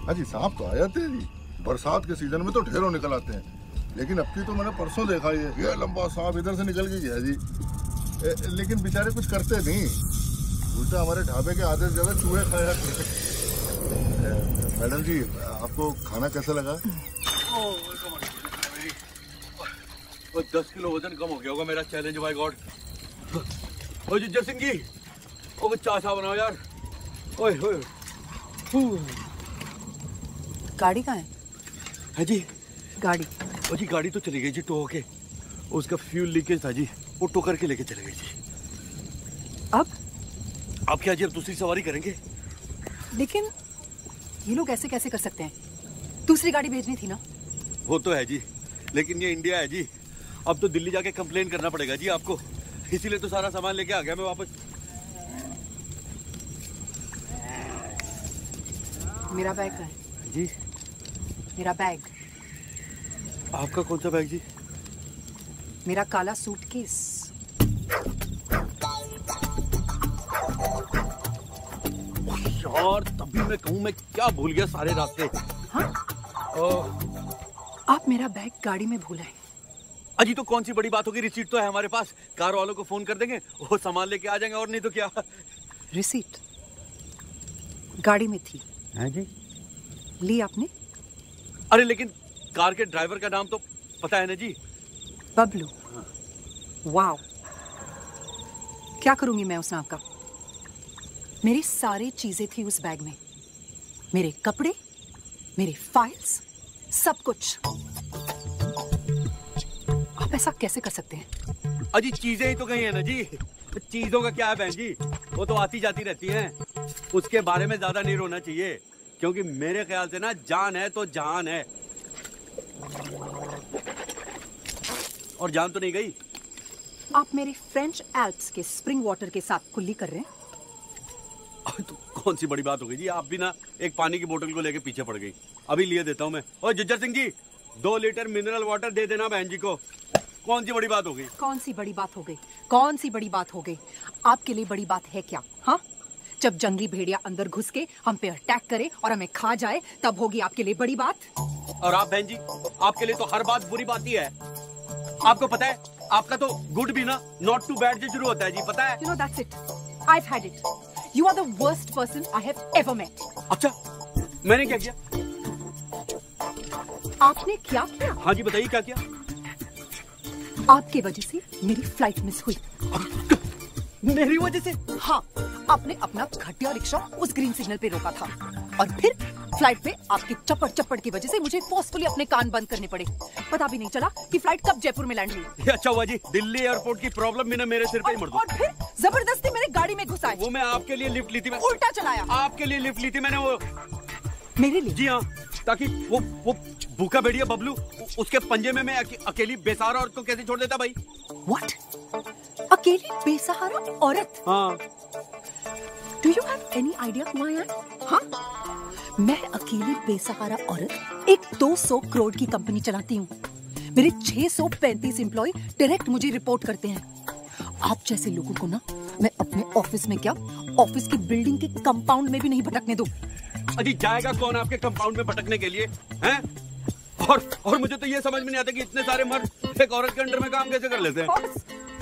हाँ जी, सांप तो आ जाते हैं जी, बरसात के सीजन में तो ढेरों निकल आते हैं, लेकिन अब की तो मैंने परसों देखा ये लंबा सांप इधर से निकल के गया जी। लेकिन बेचारे कुछ करते नहीं, उल्टा हमारे ढाबे के आधे से ज्यादा चूहे खाया करते। मैडम जी आपको खाना कैसा लगा? 10 किलो वजन कम हो गया होगा मेरा, चैलेंज बाय गॉड। ओ जिज्जर सिंह जी, ओ चाचा बनाओ यार। ओए ओए, गाड़ी कहाँ है जी? गाड़ी? ओ जी गाड़ी तो चली गई जी, टो होके, उसका फ्यूल लीकेज था जी, वो टो करके लेके चले गए जी। अब क्या जी, अब दूसरी सवारी करेंगे। लेकिन ये लोग ऐसे कैसे कर सकते हैं? दूसरी गाड़ी भेजनी थी ना। वो तो है जी, लेकिन ये इंडिया है जी, अब तो दिल्ली जाके कंप्लेन करना पड़ेगा जी आपको, इसीलिए तो सारा सामान लेके आ गया मैं वापस। मेरा बैग कहाँ है? जी मेरा बैग। आपका कौन सा बैग जी? मेरा काला सूटकेस। यार तभी मैं कहूँ मैं क्या भूल गया सारे रास्ते। हाँ? आप मेरा बैग गाड़ी में भूल आए। अजी तो कौन सी बड़ी बात होगी, रिसीट तो है हमारे पास, कार वालों को फोन कर देंगे, वो सामान लेके आ जाएंगे, और नहीं तो क्या। रिसीट गाड़ी में थी। हाँ जी। ली आपने? अरे लेकिन कार के ड्राइवर का नाम तो पता है ना जी? बबलू। वाओ, क्या करूंगी मैं उस नाम का? मेरी सारी चीजें थी उस बैग में, मेरे कपड़े, मेरे फाइल्स, सब कुछ। आप ऐसा कैसे कर सकते हैं? अजी चीजें ही तो गई है ना जी, चीजों का क्या है बहन जी, वो तो आती जाती रहती हैं, उसके बारे में ज्यादा नहीं रोना चाहिए, क्योंकि मेरे ख्याल से ना जान है तो जहान है, और जान तो नहीं गई। आप मेरे फ्रेंच एल्प्स के स्प्रिंग वाटर के साथ कुल्ली कर रहे हैं? तो कौन सी बड़ी बात हो गई जी, आप भी ना एक पानी की बोतल को लेके पीछे पड़ गई। अभी लिए देता हूँ मैं। और जुज्जर Singh ji 2 litre mineral water दे देना बहन जी को। कौन सी बड़ी बात हो गई? कौन सी बड़ी बात हो गई? कौन सी बड़ी बात हो गई? आपके लिए बड़ी बात है क्या? हाँ, जब जंगली भेड़िया अंदर घुस के हम पे अटैक करे और हमें खा जाए, तब होगी आपके लिए बड़ी बात। और आप बहन जी, आपके लिए तो हर बात बुरी बात ही है। आपको पता है आपका तो गुड भी ना नॉट टू बैड से शुरू होता है जी, पता है? You know that's it. I've had it. You are the worst person I have ever met. अच्छा, मैंने क्या किया? आपने क्या किया? हाँ जी बताइए क्या किया? आपके वजह से मेरी फ्लाइट मिस हुई। मेरी वजह से? हाँ, आपने अपना घटिया रिक्शा उस ग्रीन सिग्नल पे रोका था और फिर फ्लाइट पे आपकी चप्पड़ चप्पड़ की वजह से मुझे फोर्सफुली अपने कान बंद करने पड़े। पता भी नहीं चला कि फ्लाइट कब जयपुर में लैंड हुई। अच्छा हुआ जी, दिल्ली एयरपोर्ट की प्रॉब्लम भी ना मेरे सिर पे ही मर दो। और फिर जबरदस्ती मेरे गाड़ी में घुसाए। वो मैं आपके लिए लिफ्ट ली थी। मैं उल्टा चलाया। आपके लिए लिफ्ट ली थी मैंने। वो मेरे लिए? जी हाँ, ताकि वो भूखा भेड़िया बबलू, उसके पंजे में मैं अकेली बेसहारा औरत को कैसे छोड़ देता भाई? What? अकेली बेसहारा औरत? हाँ। Do you have any idea who I am? हाँ? मैं अकेली बेसहारा औरत एक 200 करोड़ की कंपनी चलाती हूँ। मेरे 635 एम्प्लॉय डायरेक्ट मुझे रिपोर्ट करते हैं। आप जैसे लोगों को ना मैं अपने ऑफिस में क्या, ऑफिस की बिल्डिंग के कंपाउंड में भी नहीं भटकने दूँ। अजी जाएगा कौन आपके कंपाउंड में भटकने के लिए, हैं? और मुझे तो ये समझ में नहीं आता कि इतने सारे मर्द एक औरत के अंडर में काम कैसे कर लेते हैं।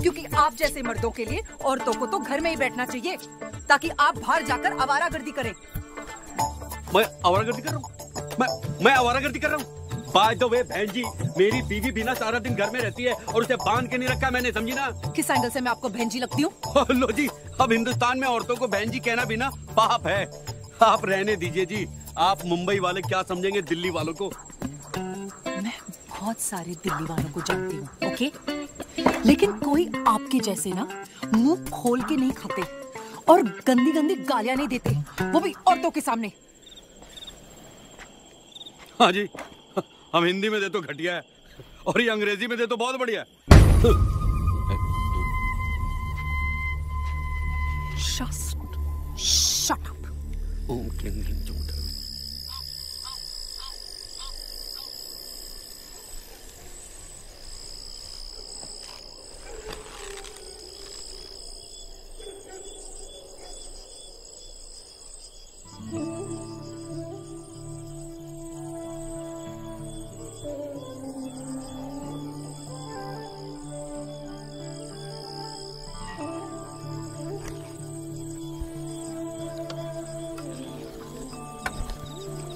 क्योंकि आप जैसे मर्दों के लिए औरतों को तो घर में ही बैठना चाहिए, ताकि आप बाहर जाकर आवारागर्दी करें। मैं आवारागर्दी कर रहा हूँ? मैं आवारागर्दी कर रहा हूँ? बाय द वे बहन जी, मेरी बीवी भी ना सारा दिन घर में रहती है और उसे बांध के नहीं रखा मैंने, समझी ना? किस एंगल से मैं आपको बहन जी लगती हूँ? लो जी, अब हिंदुस्तान में औरतों को बहन जी कहना भी ना पाप है। आप रहने दीजिए जी, आप मुंबई वाले क्या समझेंगे दिल्ली वालों को? मैं बहुत सारे दिल्ली वालों को जानती हूँ, ओके? लेकिन कोई आपके जैसे ना मुंह खोल के नहीं खाते और गंदी गंदी गालियां नहीं देते, वो भी औरतों के सामने। हाँ जी, हम हिंदी में दे तो घटिया है और ये अंग्रेजी में दे तो बहुत बढ़िया है। Shut up. ओम क्लीं क्लीं चूट।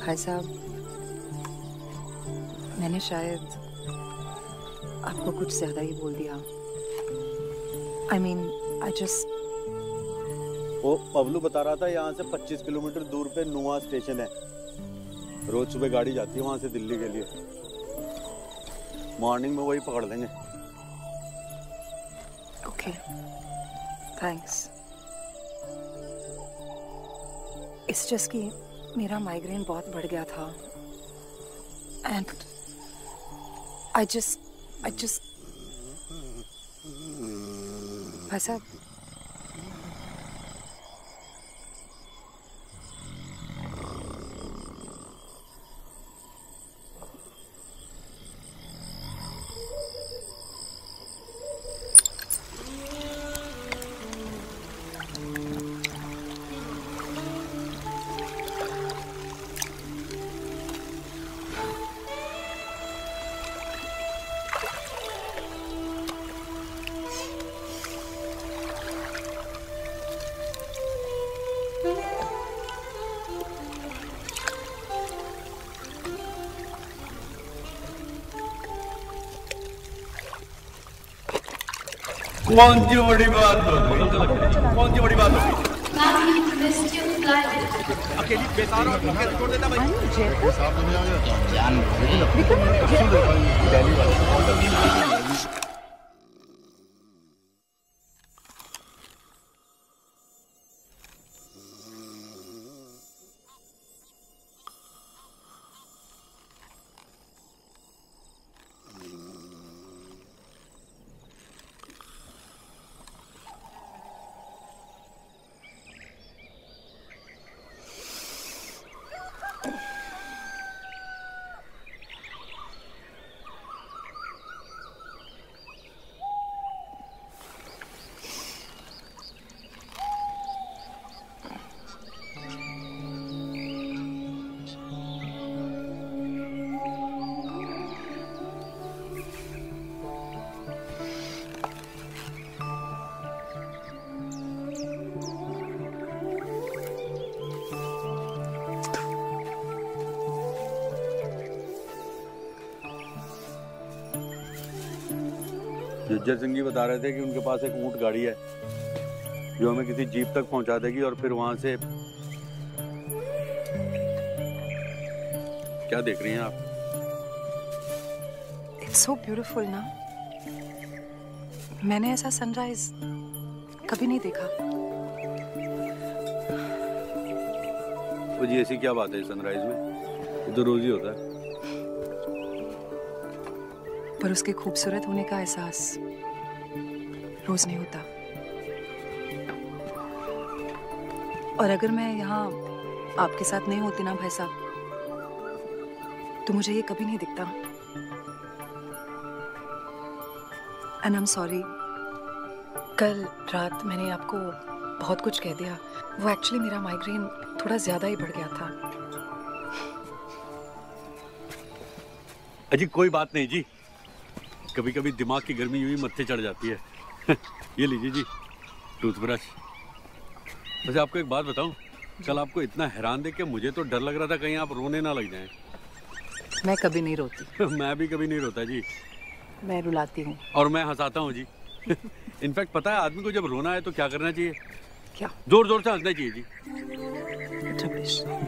भाई साहब, मैंने शायद आपको कुछ ज्यादा ही बोल दिया। I mean, I just... वो पबलू बता रहा था यहाँ से 25 किलोमीटर दूर पे नुआ स्टेशन है, रोज सुबह गाड़ी जाती है वहां से दिल्ली के लिए। मॉर्निंग में वही पकड़ लेंगे। Okay, thanks. इट्स जस्ट कि मेरा माइग्रेन बहुत बढ़ गया था एंड आई जस्ट भाई साहब, कौन सी बड़ी बात हो गई? कौन सी बड़ी बात हो गई? अकेली बेकार और कैसे छोड़ देता भाई? साहब तो नहीं आ गया जान जुज्जर सिंह जी बता रहे थे कि उनके पास एक ऊंट गाड़ी है जो हमें किसी जीप तक पहुंचा देगी और फिर वहां से। क्या देख रही हैं आप? इट्स सो ब्यूटीफुल ना। मैंने ऐसा सनराइज कभी नहीं देखा। तो जी ऐसी क्या बात है सनराइज में? ये तो रोज ही होता है। पर उसके खूबसूरत होने का एहसास रोज नहीं होता। और अगर मैं यहाँ आपके साथ नहीं होती ना भाई साहब, तो मुझे ये कभी नहीं दिखता। एंड आई एम सॉरी, कल रात मैंने आपको बहुत कुछ कह दिया। वो एक्चुअली मेरा माइग्रेन थोड़ा ज्यादा ही बढ़ गया था। अजी कोई बात नहीं जी, कभी कभी दिमाग की गर्मी यूं ही मत्थे चढ़ जाती है। ये लीजिए जी टूथब्रश। वैसे आपको एक बात बताऊं, कल आपको इतना हैरान देख के मुझे तो डर लग रहा था कहीं आप रोने ना लग जाएं। मैं कभी नहीं रोती। मैं भी कभी नहीं रोता जी। मैं रुलाती हूँ और मैं हंसाता हूँ जी। इनफैक्ट पता है आदमी को जब रोना है तो क्या करना चाहिए? क्या? जोर जोर से हंसना चाहिए जी।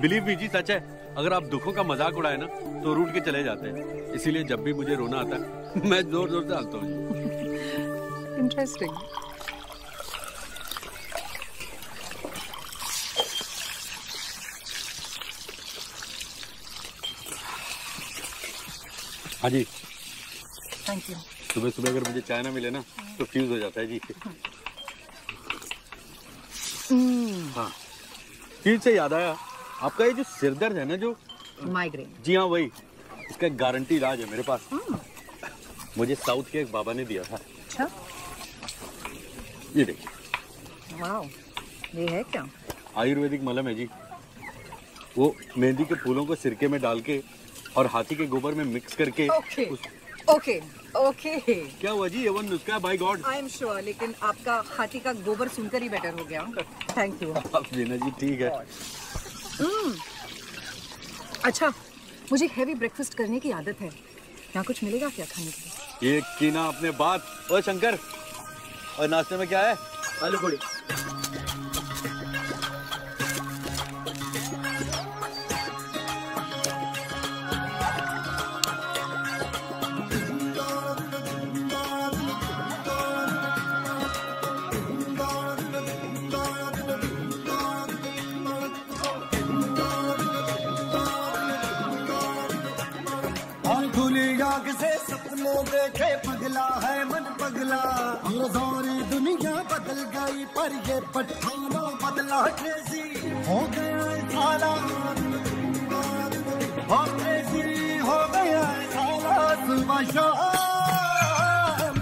बिलीव मी जी, सच है। अगर आप दुखों का मजाक उड़ाए ना तो रूठ के चले जाते हैं। इसीलिए जब भी मुझे रोना आता है मैं जोर जोर से हंसता हूँ। इंटरेस्टिंग। हाँ जी थैंक यू। सुबह सुबह अगर मुझे चाय ना मिले ना तो फ्यूज हो जाता है जी। हाँ, फ्यूज से याद आया, आपका ये जो सिर दर्द है ना, जो माइग्रेन। जी हाँ वही, इसका एक गारंटी इलाज है मेरे पास। मुझे साउथ के एक बाबा ने दिया था। अच्छा, ये देखिए। वाओ, ये है क्या? आयुर्वेदिक मलम है जी। वो मेहंदी के फूलों को सिरके में डाल के और हाथी के गोबर में मिक्स करके। Okay okay okay. क्या हुआ जी? ये वो नुस्खा है, by god. I am sure, लेकिन आपका हाथी का गोबर सुनकर ही बेटर हो गया। Thank you. आप लेना जी, ठीक है। अच्छा, मुझे हैवी ब्रेकफास्ट करने की आदत है। यहाँ कुछ मिलेगा क्या खाने के लिए? ये की ना आपने बात। ओ शंकर, और नाश्ते में क्या है? आलू पूड़ी। देखे पगला है मन पगला, और सारी दुनिया बदल गई पर ये पठाना बदला क्रेजी हो गया साला, और क्रेजी हो गया साला। सुबह शाम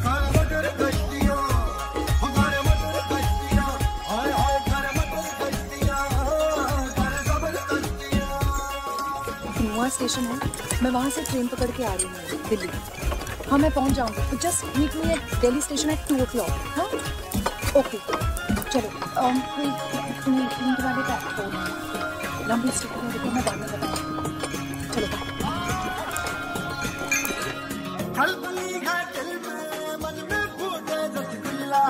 घर मटर कश्तियाँ, घर मटर कश्तियाँ, हाय हाय घर मटर कश्तियाँ, घर जबर कश्तियाँ। नुआ स्टेशन है, मैं वहाँ से ट्रेन पकड़ के आ रही हूँ दिल्ली। हाँ मैं पहुंच जाऊंगी, तो just meet me at Delhi station at 2 o'clock। हाँ ओके चलो। कोई मीटिंग वाले का फोन है, लंबी स्टेशन में देखो, मैं बाद में बताऊंगी। चलो खलबली है दिल में, मन में फूटे रसगुल्ला,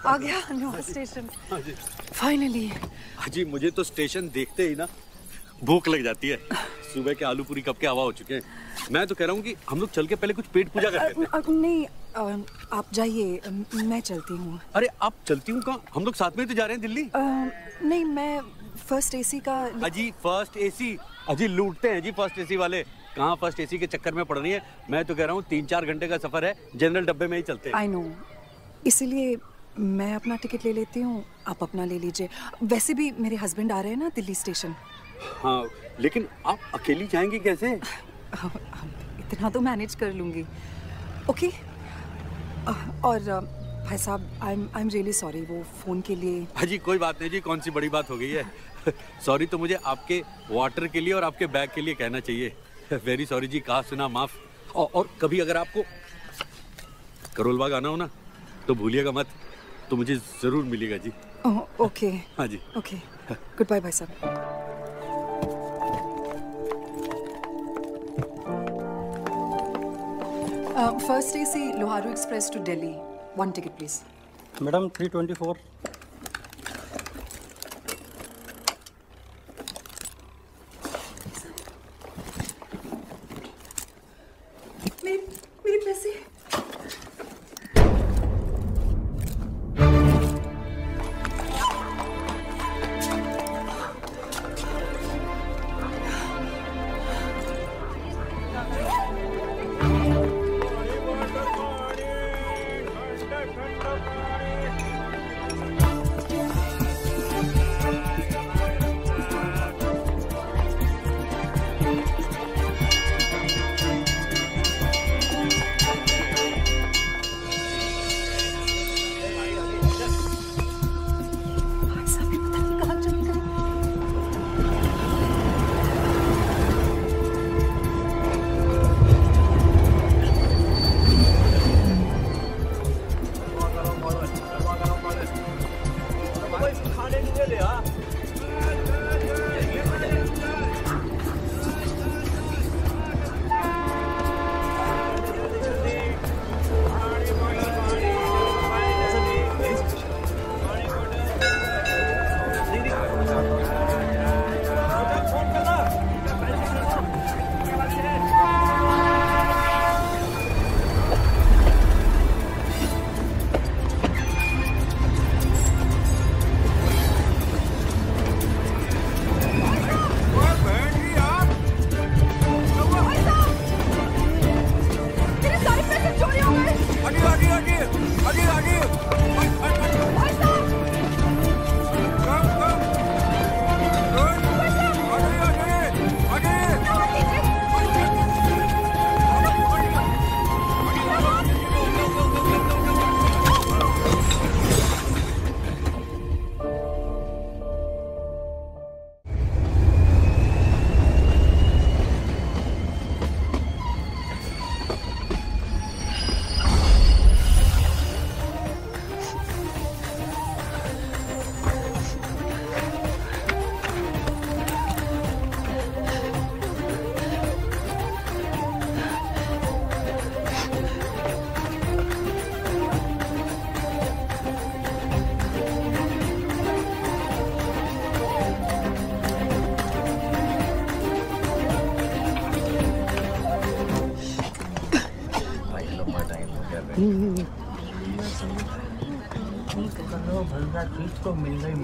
आ गया न्यू स्टेशन फाइनली। जी मुझे तो स्टेशन देखते ही ना भूख लग जाती है। सुबह के आलू पूरी कब के हवा हो चुके हैं। मैं तो कह रहा हूँ कि हम लोग चल के पहले कुछ पेट पूजा करते हैं। नहीं आप जाइए, मैं चलती हूँ। अरे आप चलती हूँ कहाँ? हम लोग साथ में तो जा रहे हैं दिल्ली। नहीं मैं फर्स्ट एसी का। अजी फर्स्ट एसी? अजी लूटते हैं जी फर्स्ट एसी वाले। कहाँ फर्स्ट एसी के चक्कर में पड़ रही है। मैं तो कह रहा हूँ 3-4 घंटे का सफर है, जनरल डब्बे में ही चलते हैं। आई नो, इसीलिए मैं अपना टिकट ले लेती हूँ, आप अपना ले लीजिए। वैसे भी मेरे हस्बैंड आ रहे हैं ना दिल्ली स्टेशन। हाँ लेकिन आप अकेली जाएंगी कैसे? इतना तो मैनेज कर लूंगी। ओके। और भाई साहब आई एम रियली सॉरी वो फोन के लिए। अजी कोई बात नहीं जी, कौन सी बड़ी बात हो गई है। सॉरी तो मुझे आपके वाटर के लिए और आपके बैग के लिए कहना चाहिए। वेरी सॉरी जी, कहा सुना माफ। और कभी अगर आपको करोल बाग आना हो ना तो भूलिएगा मत, तो मुझे जरूर मिलेगा जी। ओके। हाँ जी ओके, गुड बाय भाई साहब। First AC Loharu express to Delhi, 1 ticket please. Madam 324। मेरे पैसे।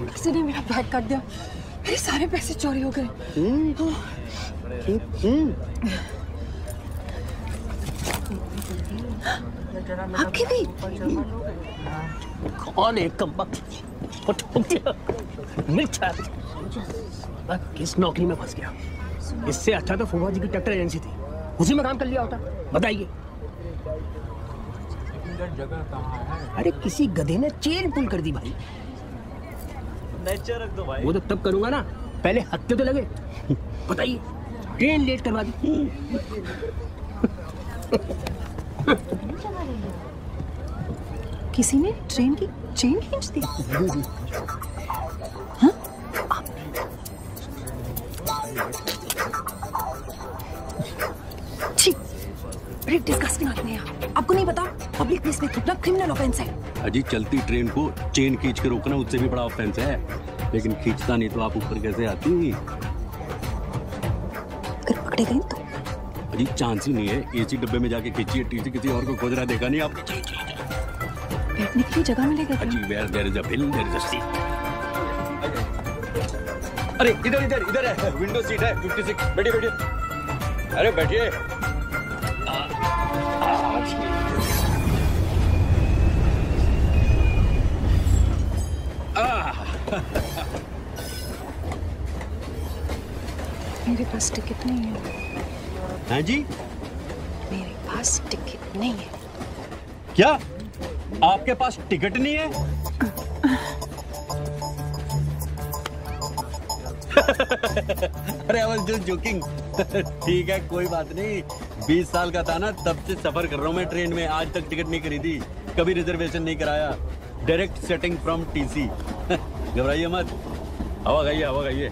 किसी ने मेरा बैग काट दिया, मेरे सारे पैसे चोरी हो गए। आपके भी? कौन है कमबख्त? मिर्चा किस नौकरी में फंस गया। इससे अच्छा तो फूफा जी की ट्रैक्टर एजेंसी थी, उसी में काम कर लिया होता। बताइए जगह कहाँ है? अरे किसी गधे ने चेन पुल कर दी भाई। नेचर रख दो भाई। वो तो तब करूंगा ना, पहले हफ्ते तो लगे। बताइए ट्रेन लेट करवा दी। किसी ने ट्रेन की चेन खींच दी। बड़े डिस्गस्टिंग आदमी हैं आप। आपको नहीं पता पब्लिक प्लेस में थूकना क्रिमिनल ऑफेंस है। अजी चलती ट्रेन को चेन खींच के रोकना उससे भी बड़ा ऑफेंस है, लेकिन खींचता नहीं तो आप ऊपर कैसे आती? अगर पकड़े गए तो अजी चांस ही नहीं है। एसी डब्बे में जाके खींचिए, टीसी किसी और को खोज रहा देखा नहीं आप? बैठने के लिए जगह मिलेगा क्या? अजी where there is a will there is a sea. अरे इधर इधर इधर है, विंडो सीट है 56। बैठिए बैठिए, अरे बैठिए। मेरे पास टिकट नहीं है। हाँ जी, मेरे पास टिकट नहीं है। क्या आपके पास टिकट नहीं है? अरे आई वाज जस्ट जोकिंग। ठीक है कोई बात नहीं। 20 साल का था ना, तब से सफर कर रहा हूँ मैं ट्रेन में, आज तक टिकट नहीं खरीदी, कभी रिजर्वेशन नहीं कराया, डायरेक्ट सेटिंग फ्रॉम टीसी। घबराइए मत, हवा खाइए हवा खाइए।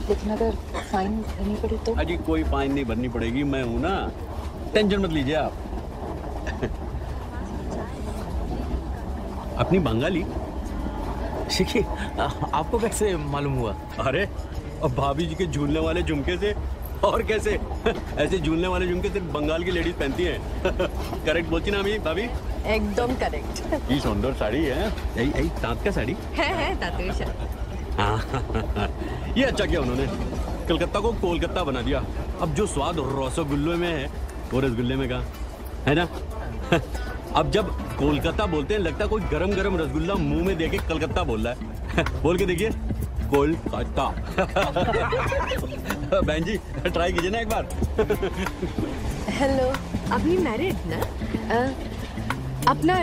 लेकिन अगर फाइन भरनी पड़ी तो? अजी कोई फाइन नहीं भरनी पड़ेगी, मैं हूं ना, टेंशन मत लीजिए आप। अपनी बंगाली शिखी, आपको कैसे मालूम हुआ? अरे अब भाभी जी के झूलने वाले झुमके से, और कैसे? ऐसे झूलने वाले झुमके सिर्फ बंगाल की लेडीज पहनती हैं। करेक्ट बोलती ना अभी भाभी? एकदम करेक्ट। ये सुंदर साड़ी है, यही तांत का साड़ी है तांत। हाँ ये अच्छा किया उन्होंने, कलकत्ता को कोलकाता बना दिया। अब जो स्वाद रसगुल्ले में है वो रसगुल्ले में कहाँ है ना। अब जब कोलकाता बोलते हैं लगता है कोई गरम गरम रसगुल्ला मुंह में देके कलकत्ता बोल रहा है। बोल के देखिए, कोलकाता। बहन जी ट्राई कीजिए ना एक बार। हेलो, अभी मैरिड ना? अपना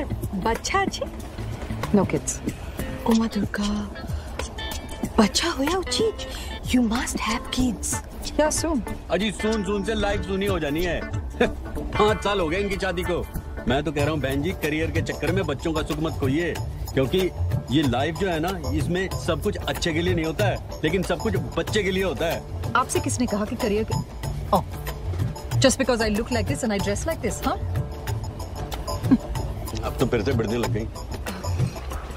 बच्चा अच्छे? No kids. ओ मां दुर्गा, बच्चा होया उचित। You must have kids. क्या सुन? अजी सुन से लाइफ सुनी हो जानी है। 5 साल हो गए इनकी शादी को। मैं तो कह रहा हूँ बहन जी, करियर के चक्कर में बच्चों का सुख मत खोइए, क्योंकि ये लाइफ जो है ना, इसमें सब कुछ अच्छे के लिए नहीं होता है, लेकिन सब कुछ बच्चे के लिए होता है। आपसे किसने कहा कि करियर के... Oh, just because I look like this and I dress like this, huh? अब तो फिर से बढ़ने लग गई।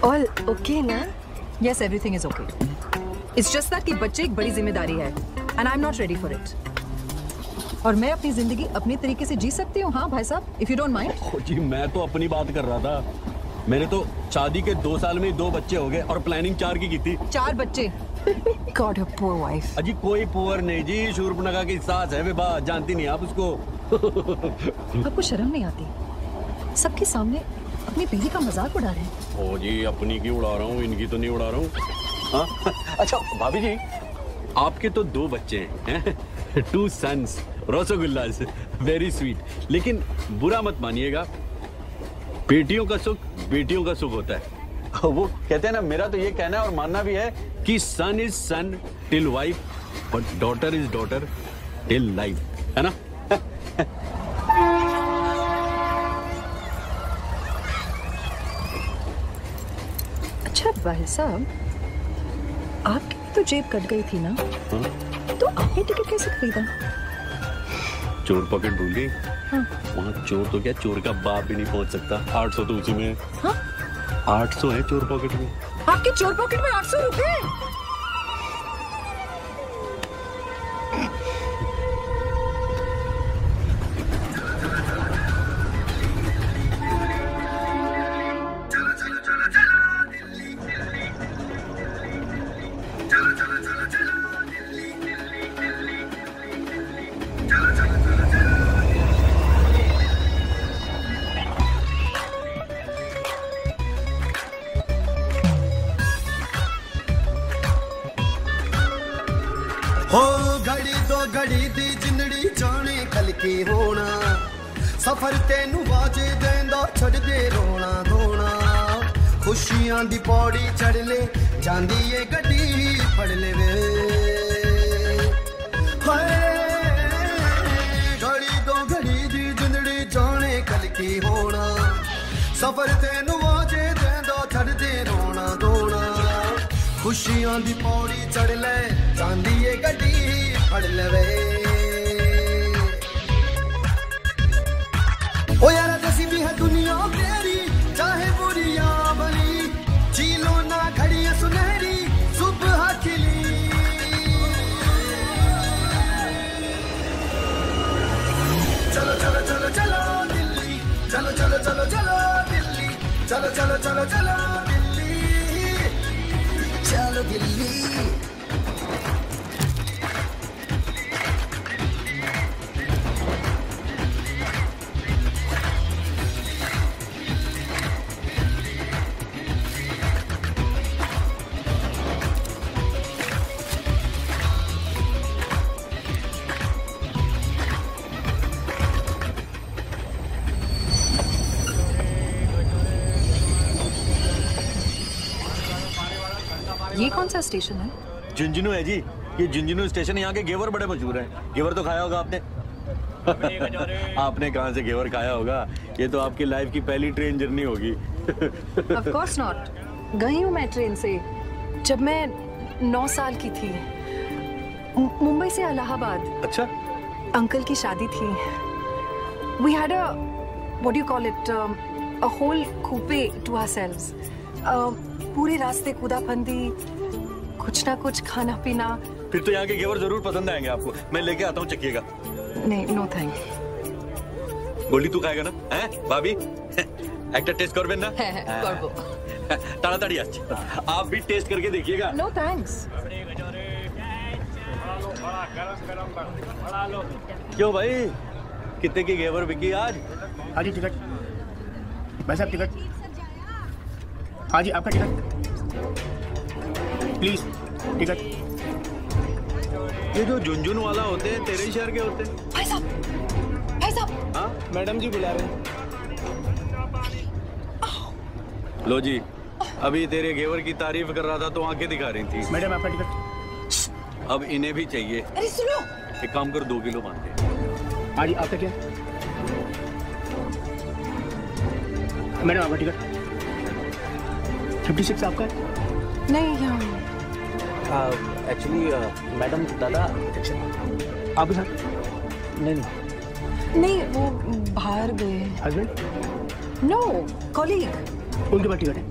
All okay ना? Yes, everything is okay. It's just that कि बच्चे एक बड़ी जिम्मेदारी है, and I'm not ready for it. और मैं अपनी जिंदगी अपने तरीके से जी सकती हूँ, हाँ भाई साहब, if you don't mind. जी मैं तो अपनी बात कर रहा था। मैंने तो शादी के 2 साल में 2 बच्चे हो गए और प्लानिंग 4 की थी। 4 बच्चे? God, a poor wife. अजी कोई पुअर नहीं जी, शूर्पणखा की सास है विभा, जानती नहीं आप उसको। आपको शर्म नहीं आती? सबके सामने अपनी बीवी का मजाक उड़ा रहे हैं। ओ जी अपनी की उड़ा रहा हूँ, इनकी तो नहीं उड़ा रहा हूँ। अच्छा भाभी जी, आपके तो 2 बच्चे हैं, 2 sons, रसगुल्लास, वेरी स्वीट। लेकिन बुरा मत मानिएगा, बेटियों का सुख बेटियों का सुख होता है। वो कहते हैं ना, मेरा तो ये कहना है और मानना भी है कि son is son till wife, but daughter is daughter till life, है ना। अच्छा भाई साहब, आपकी भी तो जेब कट गई थी ना? तो आपने टिकट कैसे खरीदा? चोर पॉकेट भूल गई? हाँ। वहाँ चोर तो क्या, चोर का बाप भी नहीं पहुँच सकता। 800 तो उसी में। हाँ? 800 है चोर पॉकेट में। आपके चोर पॉकेट में 800 रुपए? हो घड़ी तो घड़ी दी जिंदड़ी जाने कल की होना, सफर तेनू बाजे देंदा छड़ दे रोना धोना, खुशियां दी पौड़ी चढ़ ले जांदी ये गड्डी फड़ ले वे। घड़ी तो घड़ी दी जिंदड़ी जाने कल की होना, सफर तेनू बाजे देंदा छड़ दे रोना धोना, खुशियां दी पौड़ी चढ़ ले जांदी ये गड्डी फड़ लवे। ओ यार जैसी भी है दुनिया तेरी, चाहे बुरी या भली, जी लो ना घड़ी सुनहरी सुबह खिली। चलो चलो चलो चलो दिल्ली, चलो चलो चलो चलो दिल्ली, चलो चलो चलो चलो दिल्ली, चलो दिल्ली। ये कौन सा स्टेशन है? झुंझुनू है जी, ये झुंझुनू स्टेशन है। यहाँ के घेवर बड़े मशहूर हैं। घेवर तो खाया होगा आपने? आपने कहाँ से घेवर खाया होगा? ये तो आपकी लाइफ की पहली ट्रेन जर्नी होगी। Of course not. गई हूँ मैं ट्रेन से जब मैं 9 साल की थी, मुंबई से इलाहाबाद। अच्छा। अंकल की शादी थी। We had a what do you call it, a whole coupe to ourselves. पूरे रास्ते कूदा फंदी, कुछ ना कुछ खाना पीना। फिर तो यहाँ के घेवर जरूर पसंद आएंगे आपको। मैं लेके आता हूँ, चखिएगा। नहीं, नो थैंक। गोल्डी तू खाएगा ना? हैं भाभी? একটা টেস্ট করবেন না? করব। তাড়াতাড়ি আসছে। आप भी टेस्ट करके देखिएगा। No thanks. क्यों भाई, कितने की घेवर बिकी आज? हाँ जी टिकट। भाई साहब टिकट। हाँ जी आपका टिकट प्लीज, टिकट। ये जो झुंझुनू वाला होते हैं तेरे ही शहर के होते हैं? भाई साहब, भाई साहब। हाँ मैडम जी बुला रहे हैं। लो जी, अभी तेरे घेवर की तारीफ कर रहा था तो आंखें दिखा रही थी। मैडम आपका टिकट। अब इन्हें भी चाहिए। अरे सुनो, एक काम कर, 2 किलो मांग दे। हाँ जी आपका क्या? मैडम आपका टिकट 56 आपका है? नहीं, यहाँ एक्चुअली मैडम दादा आपके साथ? नहीं नहीं, वो बाहर गए। हस्बैंड? No, colleague. उनके पास टिकट है?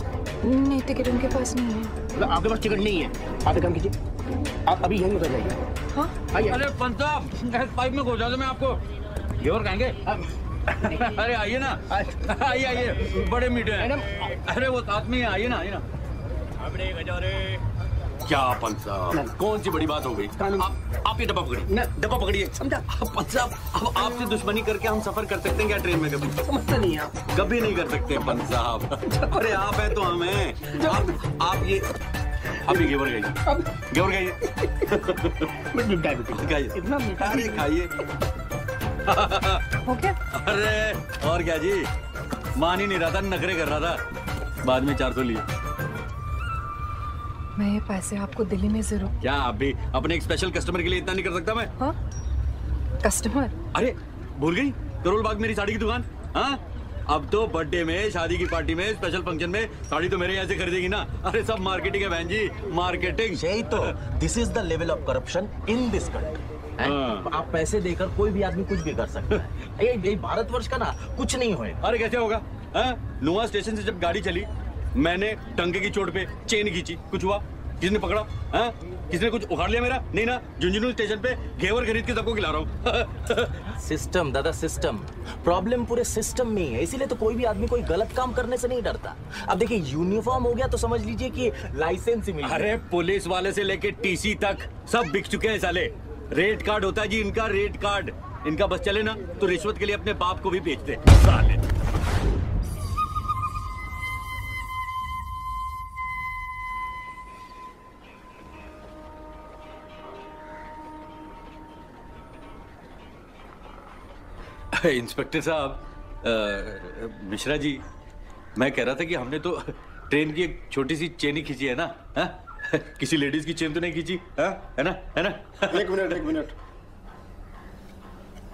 नहीं, टिकट उनके पास नहीं है। मतलब आपके पास टिकट नहीं है? आप एक काम कीजिए, आप अभी यहीं उतर जाइए। हाँ? आइए। अरे पंत साहब, पाइप में घुसा दो, मैं आपको घेवर खाएंगे। अरे आइए ना, आइए आइए, बड़े मीठे हैं। अरे वो साथ में आइए ना, आइए ना। क्या पंत साहब, कौन सी बड़ी बात हो गई? आप ये डब्बा पकड़िए, डब्बा पकड़िए। पंत साहब, अब आपसे दुश्मनी करके हम सफर कर सकते हैं क्या ट्रेन में? कभी समझते नहीं आप। कभी नहीं कर सकते पंत साहब। अरे आप हैं तो हम हैं। आप ये घेवर खाइए, घेवर खाइए। इतना मीठा? अरे खाइए। हो क्या? अरे और क्या जी, मान ही नहीं रहा था, नखरे कर रहा था। बाद में 400 लिए। मैं ये पैसे आपको दिल्ली में जरूर। क्या आप भी अपने एक स्पेशल कस्टमर के लिए इतना नहीं कर सकता मैं? हाँ? कस्टमर? अरे भूल गई, करोल बाग मेरी साड़ी की दुकान। हाँ, अब तो बर्थडे में, शादी की पार्टी में, स्पेशल फंक्शन में साड़ी तो मेरे यहाँ से खरीदेगी ना। अरे सब मार्केटिंग है बहन जी, मार्केटिंग। यही तो, this is the level of corruption in this country. आप पैसे देकर कोई भी आदमी कुछ भी कर सकता है। ये भारतवर्ष का ना कुछ नहीं होए। अरे कैसे होगा? नुआ स्टेशन से जब गाड़ी चली, मैंने टंके की चोट पे चेन खींची, कुछ हुआ? किसने पकड़ा? किसने कुछ उखाड़ लिया मेरा? नहीं ना, झुंझुनू स्टेशन पे घेवर खरीद के सबको खिला रहा हूँ। सिस्टम दादा, सिस्टम। प्रॉब्लम पूरे सिस्टम में ही है, इसीलिए तो कोई भी आदमी कोई गलत काम करने से नहीं डरता। अब देखिए, यूनिफॉर्म हो गया तो समझ लीजिए कि लाइसेंस ही मिल गया। अरे पुलिस वाले से लेके टीसी तक सब बिक चुके हैं साले। रेट कार्ड होता है जी इनका, रेट कार्ड। इनका बस चले ना तो रिश्वत के लिए अपने बाप को भी बेचते साले। इंस्पेक्टर साहब, मिश्रा जी, मैं कह रहा था कि हमने तो ट्रेन की एक छोटी सी चेन ही खींची है ना? किसी लेडीज की चेन तो नहीं खींची? है ना? है ना? एक मिनट।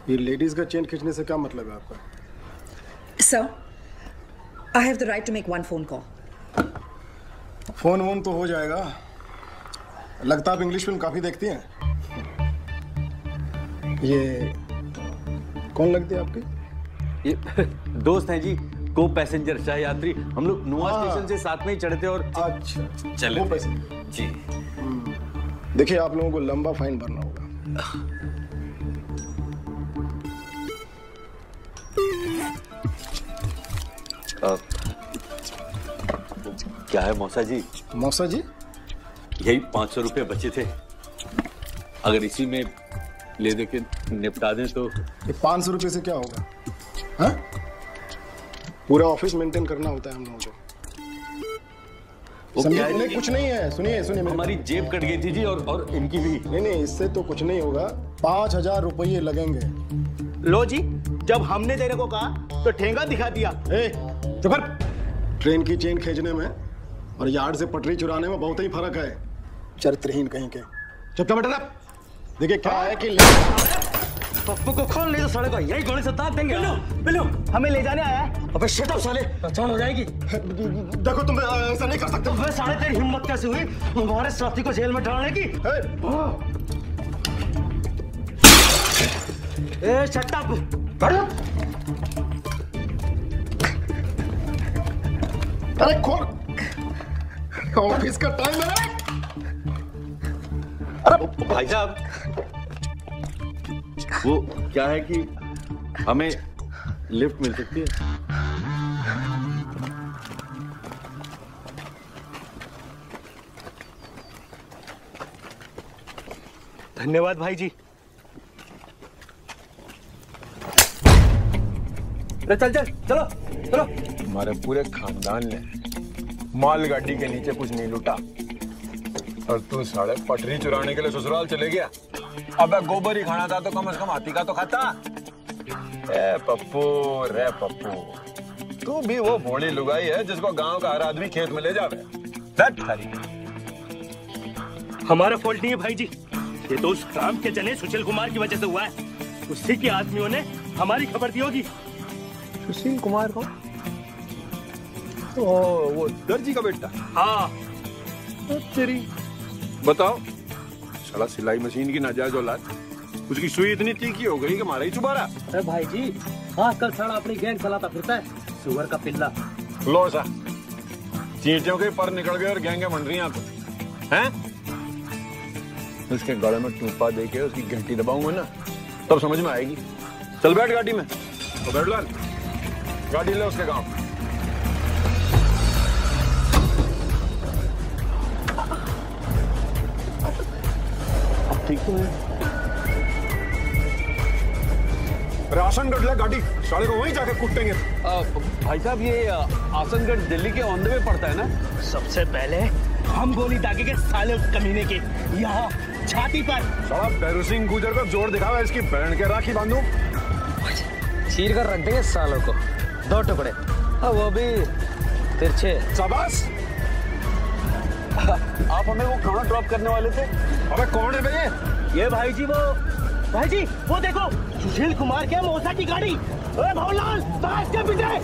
ये लेडीज का चेन खींचने से क्या मतलब है आपका? Sir, I have the right to make one phone call. Phone वोन तो हो जाएगा। लगता आप इंग्लिश फिल्म काफी देखती हैं। ये कौन लगती है आपकी? ये दोस्त हैं जी, को पैसेंजर सह यात्री। हम लोग नुआ स्टेशन से साथ में ही चढ़े थे और अच्छा चले वो पैसेंजर जी। देखिए आप लोगों को लंबा फाइन भरना होगा। क्या है मौसा जी? मौसा जी यही 500 रुपए बचे थे, अगर इसी में ले दे के निपटा दें तो। ये 500 रुपए से क्या होगा? हाँ? पूरा ऑफिस मेंटेन करना होता है हम लोगों को। नहीं कुछ नहीं है, सुनिए सुनिए, हमारी जेब कट गई थी जी और इनकी भी। नहीं इससे तो कुछ नहीं होगा, 5000 रुपये लगेंगे। लो जी, जब हमने तेरे को कहा तो ठेंगा दिखा दिया। चुप कर। ट्रेन की चेन खींचने में और यार्ड से पटरी चुराने में बहुत ही फर्क है, चरित्रहीन कहीं के। चुपचाप बैठा। देखिए क्या है कि पप्पू को खोल नहीं तो साले को यही गोली से दाग देंगे। बिल्लू हमें ले जाने आया है। अबे शट अप साले, पहचान हो जाएगी। देखो तुम ऐसा नहीं कर सकते। अबे साले तेरी हिम्मत कैसे हुई हमारे साथी को जेल में डालने की? ए शट अप। अरे खोल, ऑफिस का टाइम है। अरे भाई साहब, वो क्या है कि हमें लिफ्ट मिल सकती है? धन्यवाद भाई जी। चल चल चलो चलो। हमारे पूरे खानदान ने मालगाड़ी के नीचे कुछ नहीं लूटा और तू साले पटरी चुराने के लिए ससुराल चले गया। अबे गोबर ही खाना था तो कम से कम हाथी का तो खाता। ए पप्पू रे पप्पू, तू भी वो भोली लुगाई है जिसको गांव का हर आदमी खेत में ले जावे। हमारा फॉल्ट नहीं है भाई जी, ये तो उस काम के जने सुशील कुमार की वजह से हुआ है। उसी के आदमियों ने हमारी खबर दी होगी। सुशील कुमार को? वो दर्जी का बेटा? हाँ। तेरी बताओ, साला सिलाई मशीन की नाजायज औलाद, उसकी सुई इतनी तीखी हो गई कि मारा ही चुबारा। अरे भाई जी, आजकल साला अपनी गैंग चलाता फिरता है, सुअर का पिल्ला। लो सा, चींटियों के पर निकल गए और गैंगे बन रही हैं तो, हैं? उसके गले में टूपा देके उसकी घंटी दबाऊंगा ना, तब समझ में आएगी। चल बैठ गाड़ी में, तो बैठ लाल, गाड़ी ले उसके गांव। ठीक तो है। आसनगढ़ ले गाड़ी, साले को वहीं जाके कुटेंगे। भाई साहब, ये आसनगढ़ दिल्ली के ऑन द वे पड़ता है ना? सबसे पहले हम गोली दागेंगे साले उस कमीने के यहाँ छाती पर। साला भैरू सिंह गुजर को जोर दिखावा, इसकी बहन के राखी बांधू। चीर कर रख देंगे सालों को 2 टुकड़े, वो भी तिरछे। शाबाश। आप हमें वो कहाँ ड्रॉप करने वाले थे? अबे कौन है भैया? ये भाई जी वो देखो, सुशील कुमार के मौसा की गाड़ी। अरे भवलाल, बाहर के पीछे।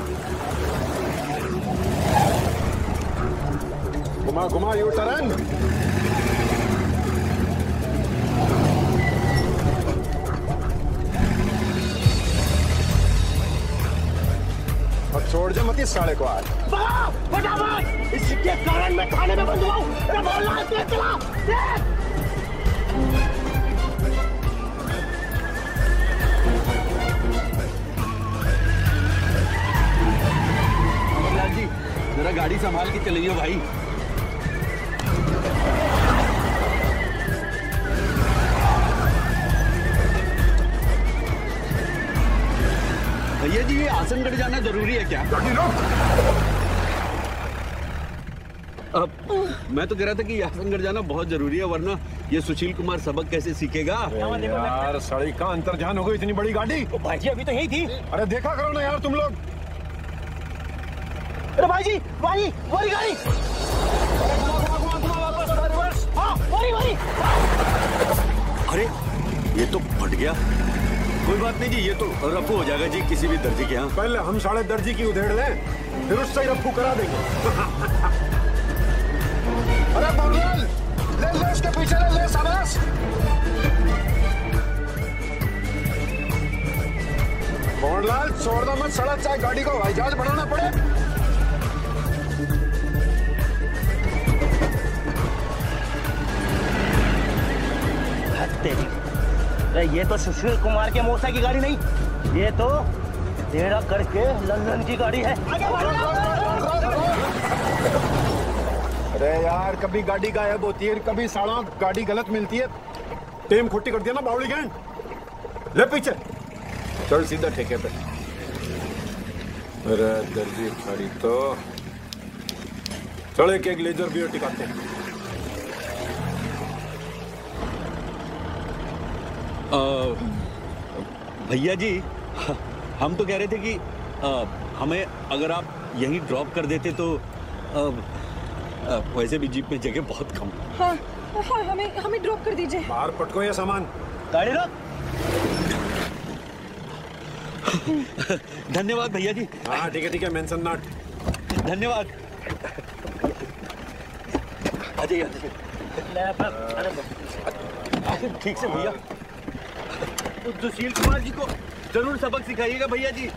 घुमा घुमा यू टर्न। और छोड़ दे मत इस साले को आज। फटाफट, इसके कारण मैं थाने में बंद हुआ हूँ। अरे भवलाल, तेज चला, तेज। जरा गाड़ी संभाल के चलिए भाई। भैया जी, ये आसनगढ़ जाना जरूरी है क्या? अब मैं तो कह रहा था कि आसनगढ़ जाना बहुत जरूरी है, वरना ये सुशील कुमार सबक कैसे सीखेगा? यार सड़ी का अंतर्जान हो गई इतनी बड़ी गाड़ी। भाई जी अभी तो यही थी। अरे देखा करो ना यार तुम लोग। अरे भाई जी, वाली गाड़ी। हाँ, वाली। अरे ये तो फट गया। कोई बात नहीं जी, ये तो रफू हो जाएगा जी किसी भी दर्जी के यहाँ। पहले हम साले दर्जी की उधेड़ लें, फिर उससे ही रफू करा देंगे। अरे बोल, ले उसके पीछे ले शाबाश। मोहनलाल छोड़ दो मत सड़क, चाहे गाड़ी को हवाई जहाज बनाना पड़े। तेरी, अरे ये तो सुशील कुमार के मौसा की गाड़ी नहीं, ये तो तेरा करके लंदन की गाड़ी है। अरे यार, कभी गाड़ी गायब होती है, कभी साला गाड़ी गलत मिलती है। टेम खोटी कर दिया ना बावड़ी गैंग। ले पीछे चल सीधा ठेके पे। अरे दर्जी खड़ी तो चल एक लेजर भी टिकाते हैं। भैया जी, हम तो कह रहे थे कि हमें अगर आप यहीं ड्रॉप कर देते तो वैसे भी जीप में जगह बहुत कम। हाँ, हाँ, हमें ड्रॉप कर दीजिए। बाहर पटको ये सामान। गाड़ी रोक। धन्यवाद भैया जी। हाँ ठीक है मेंशन नॉट। धन्यवाद। आ जाइए। ठीक से भैया, सुशील कुमार जी को जरूर सबक सिखाइएगा भैया जी।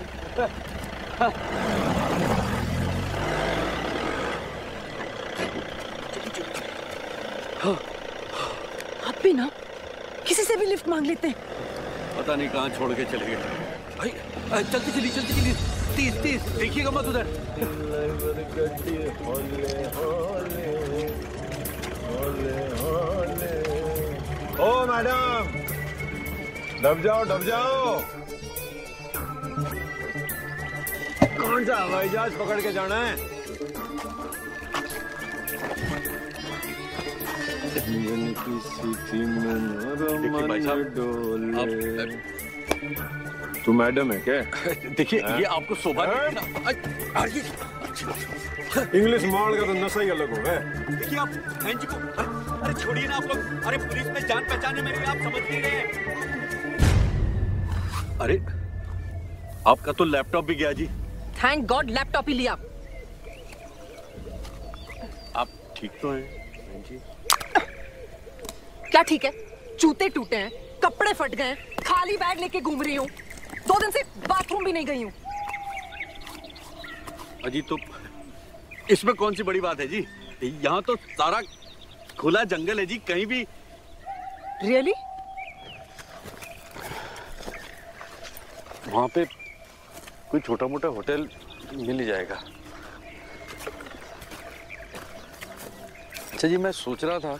आप भी ना किसी से भी लिफ्ट मांग लेते हैं। पता नहीं कहाँ छोड़ के चले गए। चलती चलिए 30 देखिएगा मत उधर। ओ मैडम, डब जाओ। कौन सा हवाई जहाज पकड़ के जाना है? देखिए भाई साहब, तू मैडम है क्या? देखिए ये आपको शोभा इंग्लिश माल का तो नशा ही अलग हो गया। देखिए आप बहन जी को, अरे छोड़िए ना आप लोग। अरे पुलिस में जान पहचान है मेरी, आप समझ नहीं रहे। अरे आपका तो लैपटॉप भी गया जी। थैंक गॉड लैपटॉप ही लिया। आप ठीक तो हैं बहन जी? क्या ठीक है? जूते टूटे हैं, कपड़े फट गए, खाली बैग लेके घूम रही हूँ, 2 दिन से बाथरूम भी नहीं गई हूँ। अजी तो इसमें कौन सी बड़ी बात है जी? यहाँ तो सारा खुला जंगल है जी, कहीं भी। रियली? वहाँ पे कोई छोटा मोटा होटल मिल ही जाएगा। अच्छा जी, मैं सोच रहा था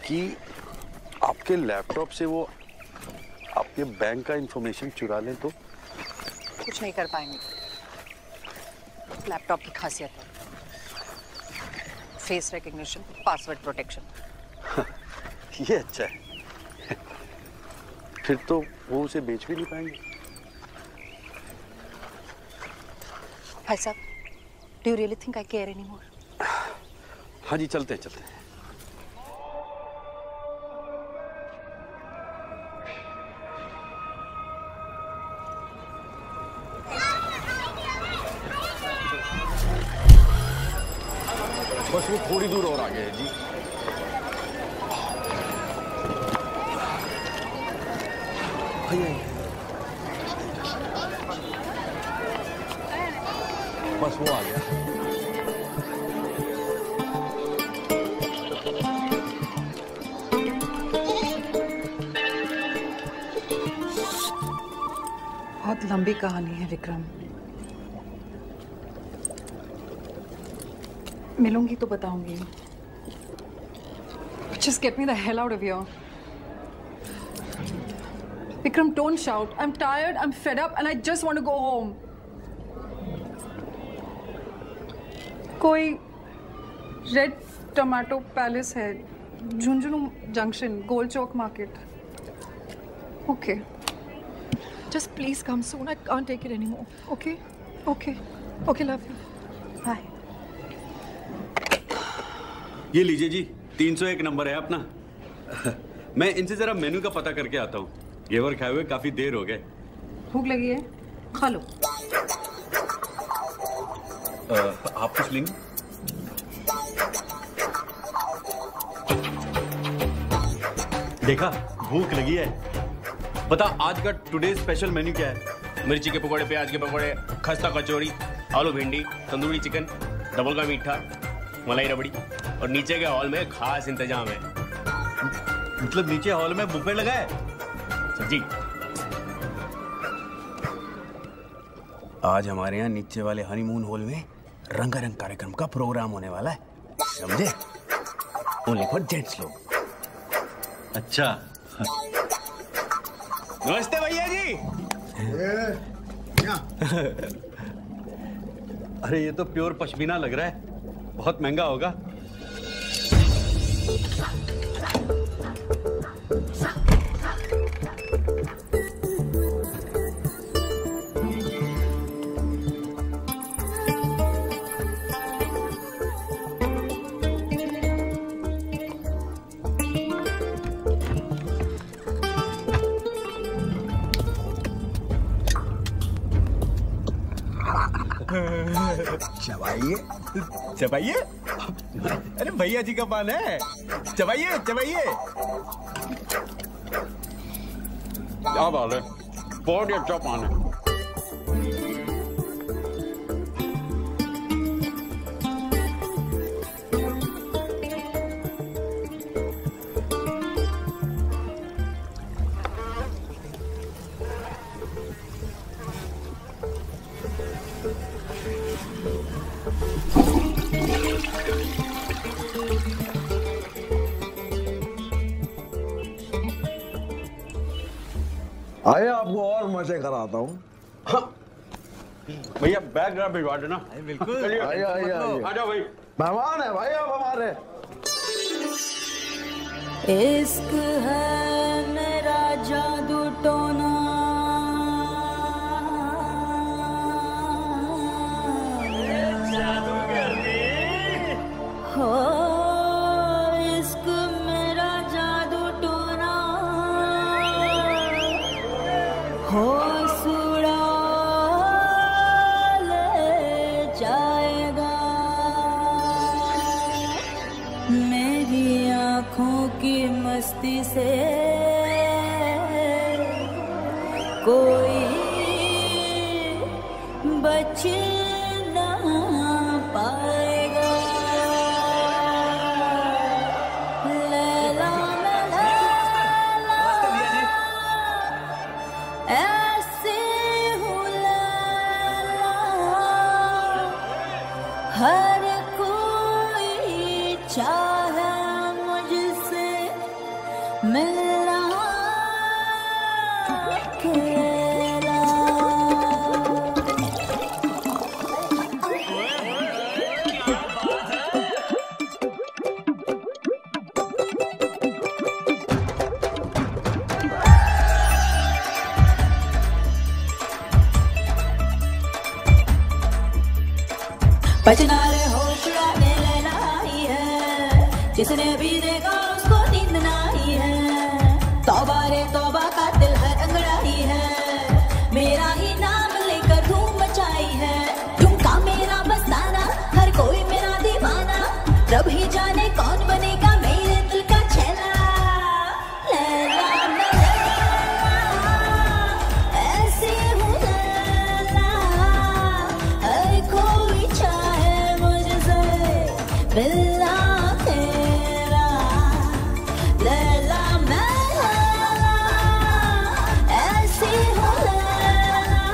कि आपके लैपटॉप से वो आपके बैंक का इंफॉर्मेशन चुरा लें तो? कुछ नहीं कर पाएंगे। लैपटॉप की खासियत है फेस रिकग्निशन, पासवर्ड प्रोटेक्शन। ये अच्छा है। फिर तो वो उसे बेच भी नहीं पाएंगे। भाई साहब, do you really think I care anymore? हाँ जी, चलते हैं। बस वो थोड़ी दूर और आगे है जी। बस वो आ गया। बहुत लंबी कहानी है विक्रम। मिलूंगी तो बताऊंगी। Just get me the hell out of here. Vikram, don't shout. I'm tired, I'm fed up, and I just want to go home. कोई रेड टमाटो पैलेस है, Jhunjhunu junction, goal Chowk market. Okay. Just please come soon. I can't take it anymore. Okay? Okay. Okay, love you. Bye. ये लीजिए जी, 301 नंबर है अपना। मैं इनसे जरा मेनू का पता करके आता हूँ। घेवर खाए हुए काफी देर हो गए। भूख लगी है? खा लो। आप कुछ लेंगे? देखा, भूख लगी है। बता आज का टुडे स्पेशल मेन्यू क्या है? मिर्ची के पकौड़े, प्याज के पकौड़े, खस्ता कचौड़ी, आलू भिंडी, तंदूरी चिकन, डबल का मीठा, मलाई रबड़ी और नीचे के हॉल में खास इंतजाम है। मतलब नीचे हॉल में बुफे लगा है? सर जी, आज हमारे यहाँ नीचे वाले हनीमून हॉल में रंगारंग कार्यक्रम का प्रोग्राम होने वाला है, समझे? ओनली फॉर जेंट्स लोग। अच्छा। नमस्ते भैया जी। अरे ये तो प्योर पश्मीना लग रहा है, बहुत महंगा होगा। चबाइए चबाइए। अरे भैया जी का पान है, चबाइए चबाइए। क्या बात है, बहुत ही अच्छा पान है। आइए आपको और मजे कराता हूँ। भैया बैग जरा भिजवा देना। बिल्कुल। चलिए, आइए आइए आइए। आ जाओ भाई। मेहमान है भाई, आप हमारे। इश्क है मेरा जादू टोना, हो इश्क मेरा जादू टोना, होश उड़ा ले जाएगा मेरी आँखों की मस्ती से कोई बच ना पाएगा। लैला मैं लैला ऐसे हूँ लैला, हर कोई चाहे मुझसे मिलना अकेला। बचना रे होश उड़ाने लेना ही है, जिसने भी देखा उसको नींद ना ही है। तौबा रे तौबा का दिल है अंगड़ाई है, मेरा ही नाम लेकर धूम मचाई है। ठुमका मेरा मस्ताना, हर कोई मेरा दीवाना, रब ही जाने कौन बनेगा मेरे दिल का छैला। लैला मैं लैला ऐसे हूँ लैला, हर कोई चाहे मुझसे मिलना तेरा। लैला मैं लैला ऐसे हूँ लैला,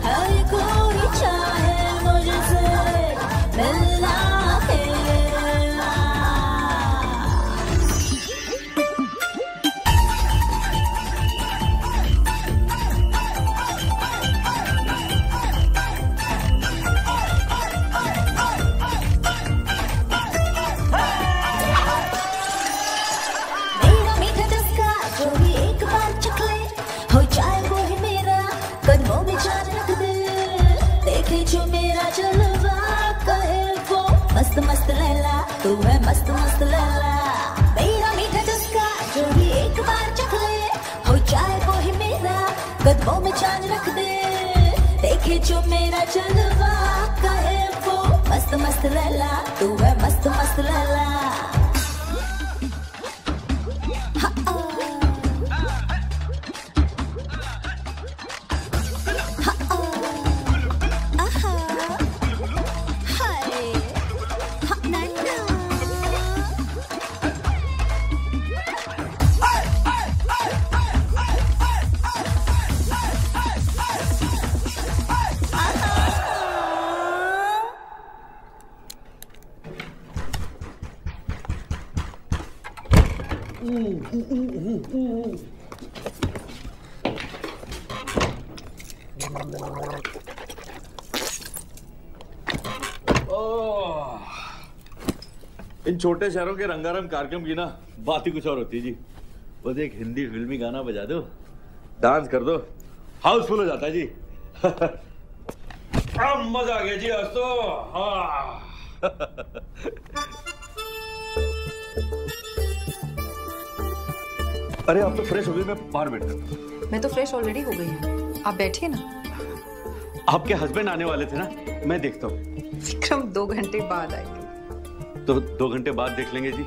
हर कोई चाहे मुझसे मिलना तेरा। मेरा मीठा चस्का जो भी एक बार चख ले, हो जाए वो ही मेरा, कदमों में जान रख दे। देखे जो मेरा जलवा, कहे वो मस्त मस्त लैला, तू है मस्त मस्त लैला। मेरा मीठा चस्का जो भी एक बार चख ले, हो जाए वो ही मेरा, कदमों में जान रख दे। देखे जो मेरा जलवा, कहे वो मस्त मस्त लैला, तू है मस्त मस्त लैला। इन छोटे शहरों के रंगारंग कार्यक्रम की ना बात ही कुछ और होती है जी। बस एक हिंदी फिल्मी गाना बजा दो, डांस कर दो, हाउसफुल हो जाता है जी। मजा आ गया जी आज तो। अरे आप तो फ्रेश हो गई, मैं बाहर बैठता हूँ। मैं तो फ्रेश ऑलरेडी हो गई हूँ, आप बैठिए ना। आपके हस्बैंड आने वाले थे ना, मैं देखता हूँ। विक्रम 2 घंटे बाद आएंगे। तो 2 घंटे बाद देख लेंगे जी।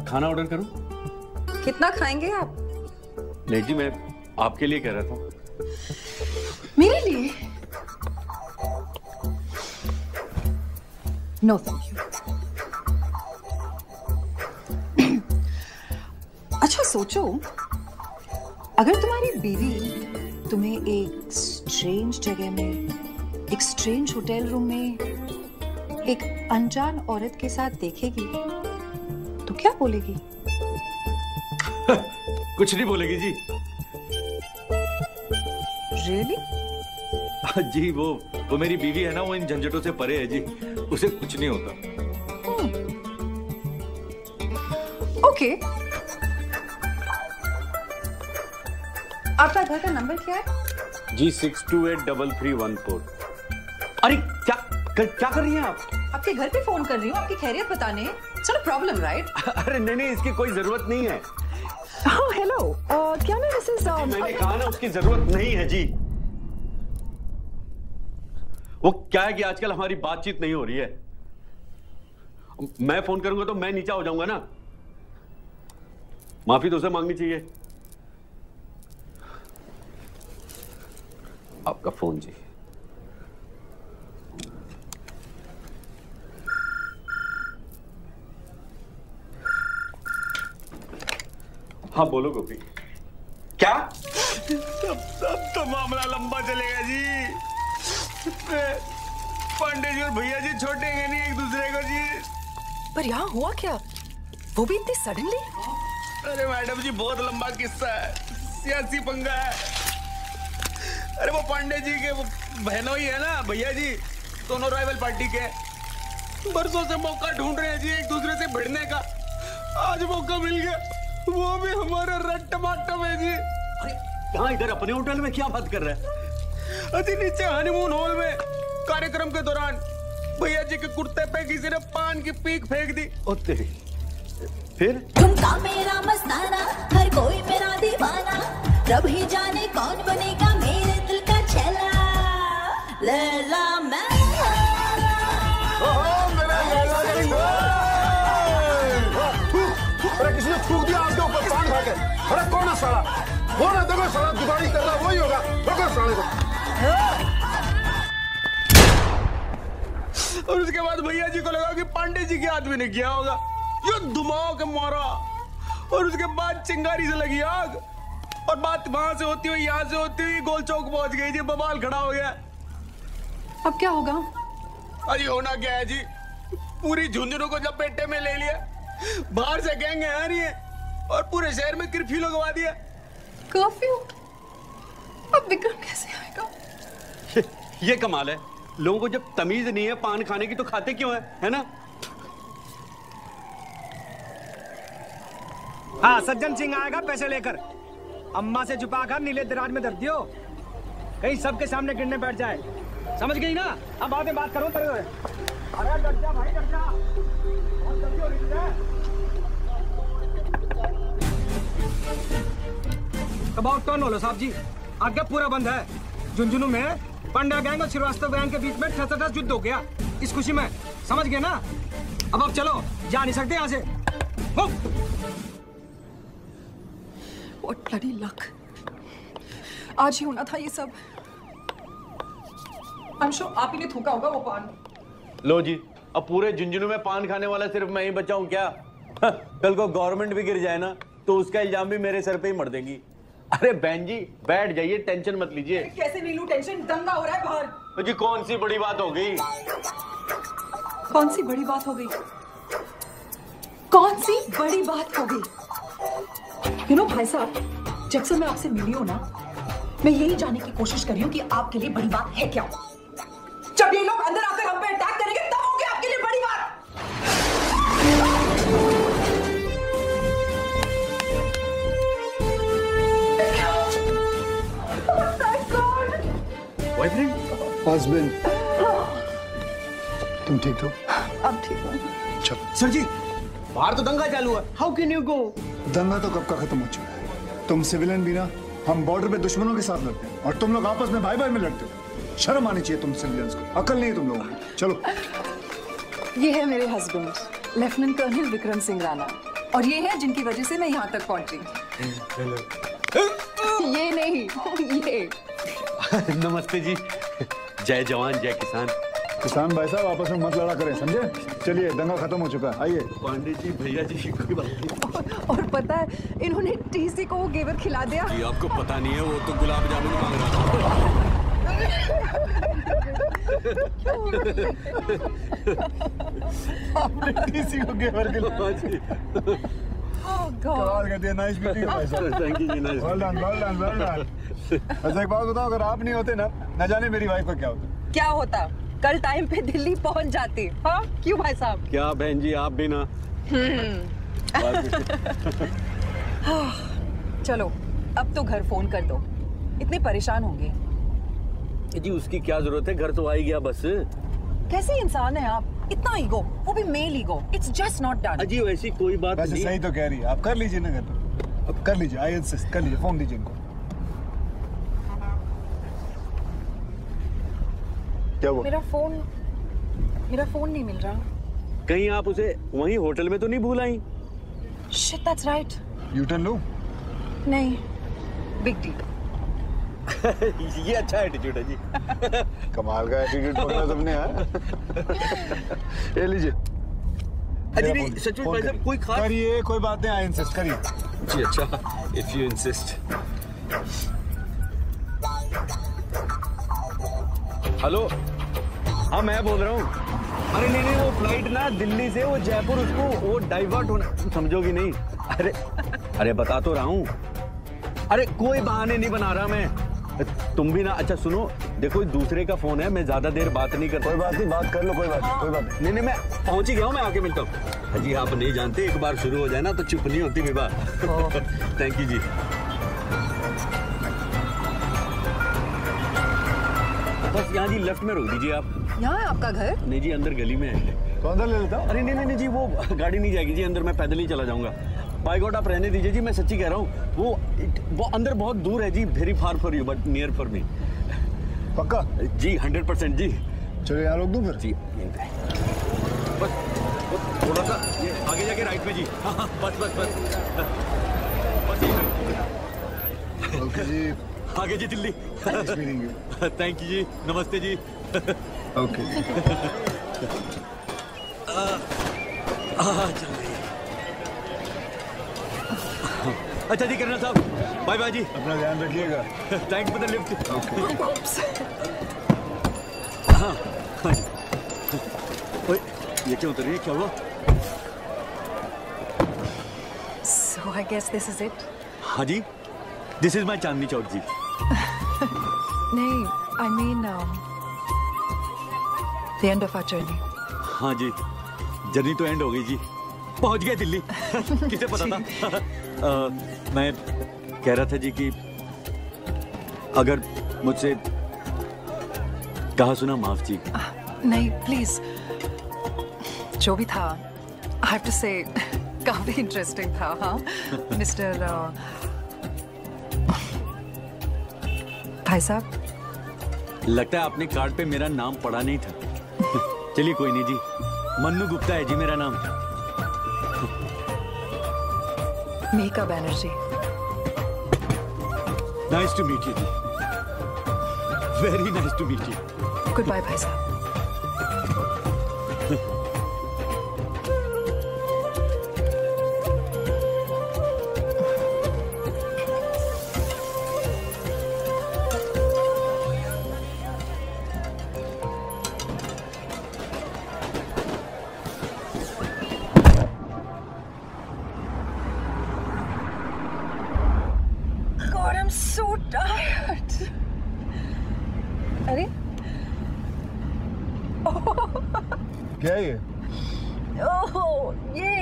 खाना ऑर्डर करूं? कितना खाएंगे आप? नहीं जी, मैं आपके लिए कह रहा था। मेरे लिए? No thank you. अच्छा सोचो, अगर तुम्हारी बीवी तुम्हें एक स्ट्रेंज जगह में, एक स्ट्रेंज होटल रूम में एक अनजान औरत के साथ देखेगी तो क्या बोलेगी? कुछ नहीं बोलेगी जी। Really? जी वो मेरी बीवी है ना, वो इन झंझटों से परे है जी, उसे कुछ नहीं होता। ओके। आपका घर का नंबर क्या है? जी 628331 अरे क्या कर रही हैं आप? आपके घर पे फोन कर रही हूँ आपकी खैरियत बताने। It's not a problem, right? अरे नहीं, इसकी कोई जरूरत नहीं है। हाँ हेलो, क्या मैं मिसेस मैंने कहा ना उसकी जरूरत नहीं है जी। वो क्या है कि आजकल हमारी बातचीत नहीं हो रही है। मैं फोन करूंगा तो मैं नीचा हो जाऊंगा ना, माफी तो उसे मांगनी चाहिए। आपका फोन जी। हाँ बोलो गोपी। क्या? अब तो मामला लंबा चलेगा जी। पांडे जी और भैया जी छोड़ेंगे नहीं एक दूसरे को जी। पर यहाँ हुआ क्या? वो भी इतनी सडनली? अरे मैडम जी बहुत लंबा किस्सा है, सियासी पंगा है। अरे वो पांडे जी के वो बहनों ही है ना, भैया जी, दोनों राइवल पार्टी के, बरसों से मौका ढूंढ रहे हैं जी एक दूसरे से भिड़ने का। आज मौका मिल गया, वो भी हमारे रेड टमाटर में जी। अरे कहाँ इधर अपने होटल में क्या बात कर रहा है? अजी नीचे हनीमून हॉल में कार्यक्रम के दौरान भैया जी के कुर्ते पे किसी ने पान की पीक फेंक दी। ओ तेरी। फिर ठुमका मेरा मस्ताना, हर कोई मेरा दीवाना, रब ही जाने कौन बनेगा मेरे दिल का छेला। लैला मैं अरे किसी ने थूक दिया आपके ऊपर पान खा के। अरे कौन है साला? वो ना देखो साला जुगाड़ी कर रहा, वही होगा। पकड़ साले को। और उसके बाद भैया जी को लगा कि पांडे जी के आदमी ने किया होगा, ये धुमाओ के मारा। और उसके बाद चिंगारी से लगी आग, और बात वहां से होती हुई यहाँ से होती हुई गोल चौक पहुंच गई जी। बवाल खड़ा हो गया। अब क्या होगा? अरे होना क्या है जी, पूरी झुंझुनों को जब पेटे में ले लिया, बाहर से गैंग आ रही है और पूरे शहर में कर्फ्यू लगवा दिया। कर्फ्यू? अब विक्रम कैसे आएगा? ये कमाल है, लोगों को जब तमीज नहीं है पान खाने की तो खाते क्यों है ना? हाँ, सज्जन सिंह आएगा पैसे लेकर। अम्मा से छुपा कर नीले दराज में धर दियो, कहीं सबके सामने गिरने बैठ जाए। समझ गई ना? अब बाद में बात करो तेरे। अरे डर जा भाई, डर जा। बहुत जल्दी हो रही है। अबाउट टर्न बोलो साहब जी, आगे पूरा बंद है। झुंझुनू में पंड्या गैंग और श्रीवास्तव गैंग के बीच में ठस युद्ध हो गया इस खुशी में। समझ गए ना? अब चलो, जा नहीं सकते यहाँ से। What bloody luck! आज ही होना था ये सब। I'm sure आप ही ने थूका होगा वो पान। लो जी, अब पूरे झुंझुनू में पान खाने वाला सिर्फ मैं ही बचा हूं क्या? कल को गवर्नमेंट भी गिर जाए ना तो उसका इल्जाम भी मेरे सर पे ही मर देंगी। अरे बहन जी बैठ जाइए, टेंशन मत लीजिए। कैसे नहीं लूं टेंशन, दंगा हो रहा है बाहर। तो जी कौन सी बड़ी बात हो गई? कौन सी बड़ी बात हो गई? कौन सी बड़ी बात हो गई? यू नो भाई साहब, जब से मैं आपसे मिली हूं ना, मैं यही जानने की कोशिश कर रही हूँ कि आपके लिए बड़ी बात है क्या। जब ये लोग अंदर आकर हम पे अटैक करेंगे तब होगी आपके लिए बड़ी बात। बॉयफ्रेंड, हस्बैंड, तुम ठीक हो? अब ठीक हूँ। चलो। सर जी, बाहर तो दंगा चालू है। How can you go? दंगा तो कब का खत्म हो चुका है। तुम सिविलियन भी ना, हम बॉर्डर पे दुश्मनों के साथ लड़ते हैं और तुम लोग आपस में भाई भाई में लड़ते हो। शर्म आनी चाहिए तुम सिविलियंस को, अकल नहीं है तुम लोगों को। चलो। ये है मेरे husband, lieutenant colonel Vikram Singh Rana, और ये है जिनकी वजह से मैं यहाँ तक पहुंची। ये नहीं, ये। नमस्ते जी। जय जवान जय किसान। किसान भाई साहब आपस में मत लड़ा करें, समझे? चलिए, दंगा खत्म हो चुका है, आइए। पांडे जी, भैया जी, कोई बात नहीं। और पता है, इन्होंने टीसी को वो घेवर खिला दिया। जी आपको पता नहीं है, वो तो गुलाब जामुन मांग रहा था। आपने टीसी को घेवर खिलाया जी। कमाल कर दिया, नाइस मीटिंग भाई साहब। थैंक यू जी, nice. Well done, well done, well done. अच्छा एक बात बताओ, अगर आप नहीं होते ना, न जाने मेरी वाइफ का क्या होता। क्या होता? कल टाइम पे दिल्ली पहुंच जाती। हाँ, क्यों भाई साहब? क्या बहन जी, आप भी ना। चलो, अब तो घर फोन कर दो, इतने परेशान होंगे। जी उसकी क्या जरूरत है, घर तो आ ही गया बस। कैसे इंसान है आप, इतना ईगो, वो भी male ego. It's just not done. अजी वैसी कोई बात वैसे नहीं। सही तो कह रही है, आप कर लीजिए ना घर पे, अब कर लीजिए, आई इंसिस्ट, कर लीजिए, फोन दीजिए इनको। क्या हुआ? मेरा फोन नहीं मिल रहा। कहीं आप उसे वहीं होटल में तो नहीं भूल आई? Shit, that's right. U turn लो। नहीं, बिग डील। ये अच्छा एटीट्यूड है जी। कमाल का एटीट्यूड पकड़ा तुमने यार। ये लीजिए। अजी नहीं, सच में भाई साहब कोई खास करिए, कोई बात नहीं, आई इंसिस्ट, करिए। जी अच्छा, इफ यू इंसिस्ट। हेलो, हाँ मैं बोल रहा हूँ। अरे नहीं नहीं, वो फ्लाइट ना दिल्ली से वो जयपुर, उसको वो डाइवर्ट होना, समझोगी नहीं। अरे बता तो रहा हूँ। अरे कोई बहाने नहीं बना रहा मैं, तुम भी ना। अच्छा सुनो, देखो दूसरे का फोन है, मैं ज्यादा देर बात नहीं करता। कोई बात नहीं, बात कर लो, कोई बात नहीं, कोई बात नहीं। नहीं मैं पहुंच ही गया हूँ, मैं आके मिलता हूँ। जी आप नहीं जानते, एक बार शुरू हो जाए ना तो चुप नहीं होती विवाह। थैंक यू जी। बस यहाँ जी लेफ्ट में रोक दीजिए आप। यहाँ है आपका घर? नहीं जी, अंदर गली में है। तो अंदर ले लेता हूँ। अरे नहीं नहीं जी, वो गाड़ी नहीं जाएगी जी अंदर, मैं पैदल ही चला जाऊंगा। बाय गॉड आप रहने दीजिए जी, मैं सच्ची कह रहा हूँ। वो अंदर बहुत दूर है जी, very far for you but near for me. पक्का? जी 100% जी। चलो यहाँ रोक दूँ फिर? जी बस थोड़ा सा ये आगे जाके राइट में जी। हाँ बस बस बस बस ओके जी, आगे जी दिल्ली। थैंक यू जी, नमस्ते जी। ओके। चल रही है। अच्छा जी कर्नल साहब, बाय बाय जी। अपना ध्यान रखिएगा। Thanks for the lift. हाँ जी। ओए, ये क्यों उतर रही है, क्या हुआ? So I guess this is it. हाँ जी, this is my Chandni Chowk जी। नहीं, I mean the end of our journey. हाँ जी, जर्नी तो एंड हो गई जी, पहुंच गए दिल्ली। किसे पता था? मैं कह रहा था जी कि अगर मुझसे कहा सुना माफ जी। नहीं प्लीज, जो भी था I have to say काफी इंटरेस्टिंग था। हाँ मिस्टर भाई साहब, लगता है आपने कार्ड पे मेरा नाम पढ़ा नहीं था। चलिए कोई नहीं जी, मन्नू गुप्ता है जी मेरा नाम। Mika Banerjee. Nice to meet you जी, very nice to meet you. Goodbye भाई साहब। क्या है ये? ओह, ये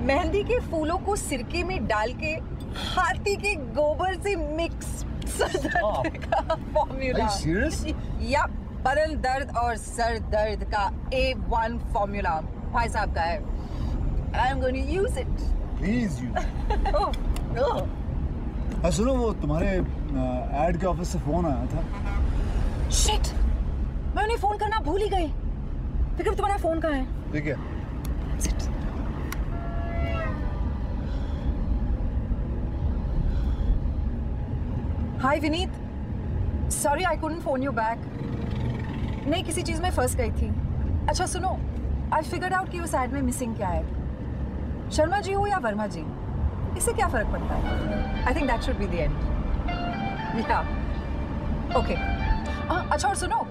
मेहंदी के फूलों को सिरके में डाल के हाथी के गोबर से मिक्स का फॉर्मूला। Are you serious? या बदन दर्द और सर दर्द का A1 फॉर्मूला भाई साहब का है। I'm going to use it. Please use. Oh. सुनो, वो तुम्हारे एड के ऑफिस से फोन आया था। Shit! मैं उन्हें फोन करना भूल ही गई। फिक्र, तुम्हारा फोन कहाँ है? ठीक है। Hi Vineet, sorry I couldn't phone you back. नहीं, किसी चीज में फंस गई थी। अच्छा सुनो, I figured out कि उस एड में मिसिंग क्या है। शर्मा जी हो या वर्मा जी, इससे क्या फर्क पड़ता है? I think that should be the end. Yeah. Okay. अच्छा और सुनो,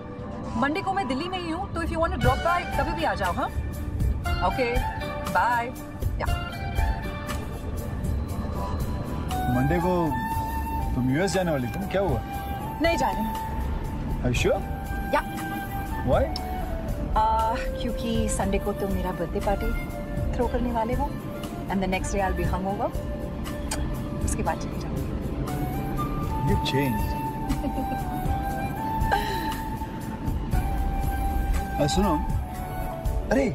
मंडे को मैं दिल्ली में ही हूँ, तो if you want to drop by कभी भी आ जाओ, हाँ? Okay. Bye. Yeah. मंडे को तुम यूएस जाने वाली थी, क्या हुआ? नहीं जा रहे। Are you sure? Yeah. Why? क्योंकि संडे को तुम मेरा बर्थडे पार्टी थ्रो करने वाले हो, and the next day I'll be hungover. उसके बाद चली जाऊंगी। You've changed. सुनो, अरे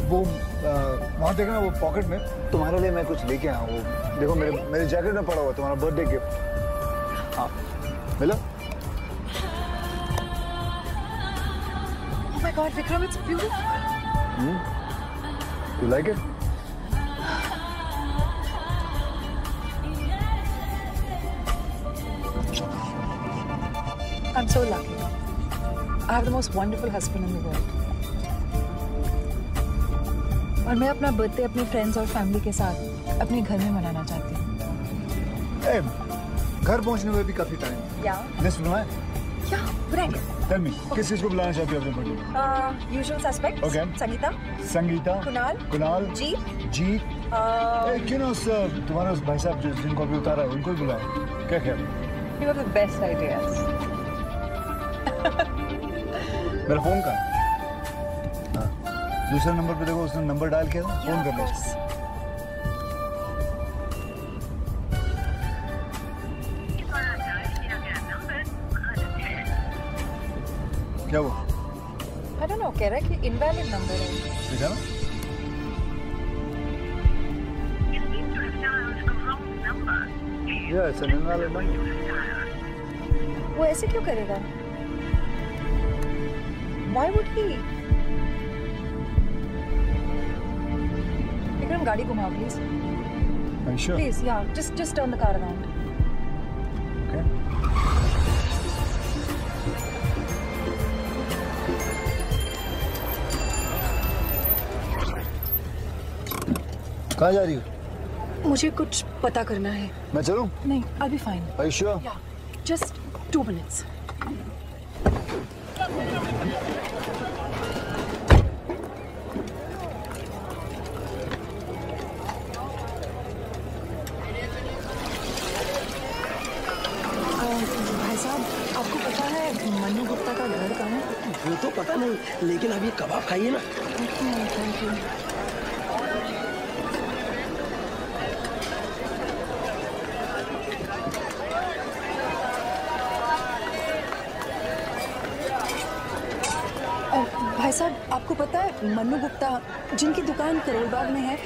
वो वहाँ देखना, वो पॉकेट में तुम्हारे लिए मैं कुछ लेके आया हूँ। वो देखो, मेरे जैकेट में पड़ा हुआ तुम्हारा बर्थडे गिफ्ट। हाँ, मिला? Oh my God, Vikram, it's beautiful. You like it? I'm so lucky. I have the most wonderful husband in the world. और मैं अपना बर्थडे अपने फ्रेंड्स और फैमिली के साथ अपने घर में मनाना चाहती हूँ। घर पहुँचने में भी काफी टाइम। या? लिस्ट बनवाएं? या, बनाएंगे। Tell me, किस चीज को बुलाना चाहती हो अपने birthday? Usual suspects. Okay. Sangeeta, Kunal, Jeet. क्यों ना उस तुम्हारे उस भाई साहब जिनको अभी उतारा है उनको ही बुलाओ। क्या ख्याल? You have the best ideas. मेरा फोन कहाँ है? दूसरे नंबर पे देखो, उसने नंबर डायल किया था, फोन कर लो। क्या हुआ? I don't know, कह रहा है कि invalid number है। देखा ना? Yeah, it's an invalid number. वो ऐसे क्यों करेगा? Why would he? Vikram, गाड़ी घुमाओ please. Are you sure? Please, yeah, just turn the car around. Okay. कहाँ जा रही हो? मुझे कुछ पता करना है। मैं चलूं? नहीं, I'll be fine. Are you sure? Yeah, just 2 minutes. भाई साहब, आपको पता है मनु गुप्ता का घर कहाँ है? वो तो पता नहीं, लेकिन अब ये कबाब खाइए ना। Thank you. भाई साहब, आपको पता है मनु गुप्ता जिनकी दुकान करोल बाग में है,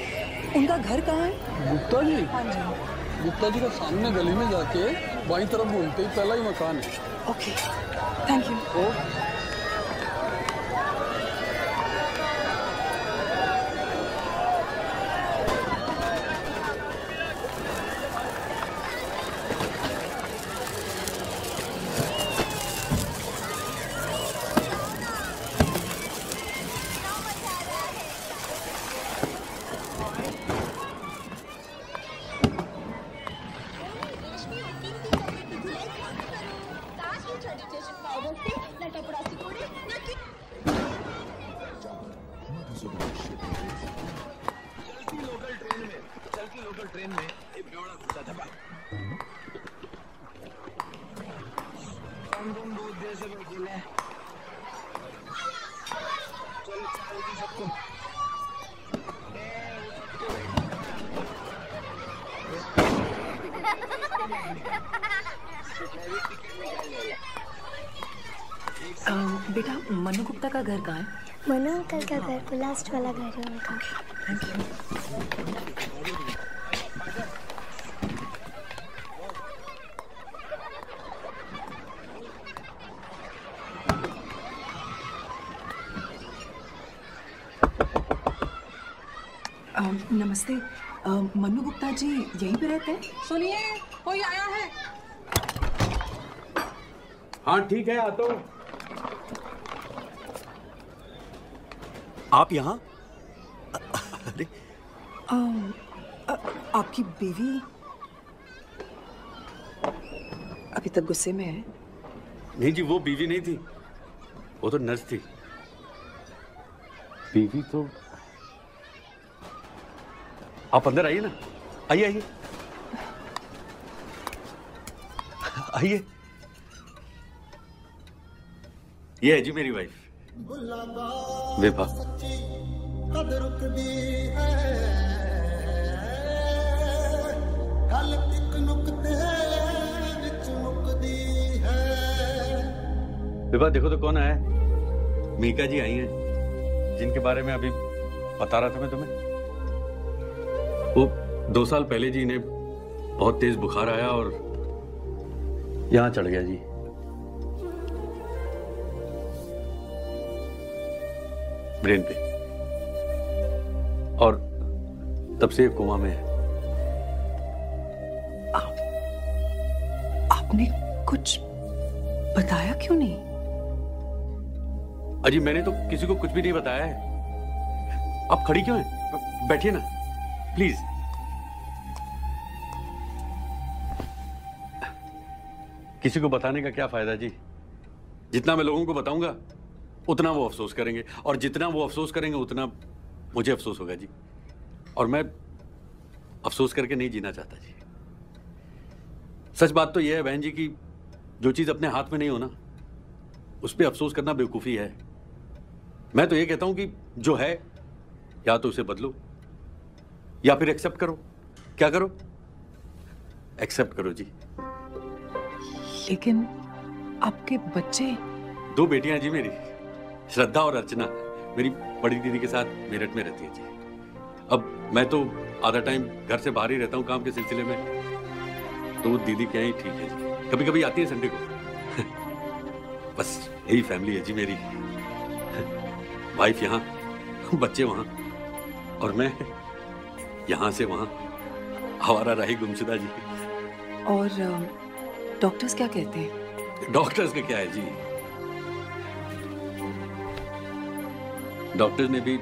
उनका घर कहाँ है? गुप्ता जी? हाँ जी। गुप्ता जी का सामने गली में जाके बाईं तरफ बोलते ही पहला ही मकान है। Okay, thank you. बेटा मनु गुप्ता का घर कहाँ है? मनु अंकल का घर को लास्ट वाला घर है उनका। Thank you. नमस्ते, मनु गुप्ता जी यहीं पे रहते हैं? सुनिए, कोई आया है? हाँ ठीक है, आता हूँ। आप यहाँ? अरे आपकी बीवी अभी तक गुस्से में है? नहीं जी, वो बीवी नहीं थी, वो तो नर्स थी। बीवी तो आप अंदर आइए ना, आइए आइए आइए। ये है जी मेरी वाइफ विभा। विभा देखो तो कौन आया है। मीका जी आई हैं, जिनके बारे में अभी बता रहा था मैं तुम्हें। वो 2 साल पहले जी इन्हें बहुत तेज बुखार आया और यहां चढ़ गया जी। ब्रेन पे, और तब से कोमा में है। आपने कुछ बताया क्यों नहीं? अजी मैंने तो किसी को कुछ भी नहीं बताया है। आप खड़ी क्यों हैं? बैठिए ना प्लीज। किसी को बताने का क्या फायदा जी? जितना मैं लोगों को बताऊंगा उतना वो अफसोस करेंगे, और जितना वो अफसोस करेंगे उतना मुझे अफसोस होगा जी। और मैं अफसोस करके नहीं जीना चाहता जी। सच बात तो यह है बहन जी कि जो चीज अपने हाथ में नहीं हो ना, उस पर अफसोस करना बेवकूफी है। मैं तो ये कहता हूं कि जो है या तो उसे बदलो या फिर एक्सेप्ट करो। क्या करो? एक्सेप्ट करो जी। लेकिन आपके बच्चे? 2 बेटियां जी मेरी, श्रद्धा और अर्चना। मेरी बड़ी दीदी के साथ मेरठ में रहती है जी। अब मैं तो आधा टाइम घर से बाहर ही रहता हूँ काम के सिलसिले में, तो वो दीदी क्या ही ठीक है जी। कभी कभी आती है संडे को। बस यही फैमिली है जी मेरी। वाइफ यहाँ, बच्चे वहाँ, और मैं यहाँ से वहाँ आवारा रही गुमशुदा जी। और डॉक्टर्स क्या कहते हैं? डॉक्टर्स का क्या है जी? डॉक्टर्स ने भी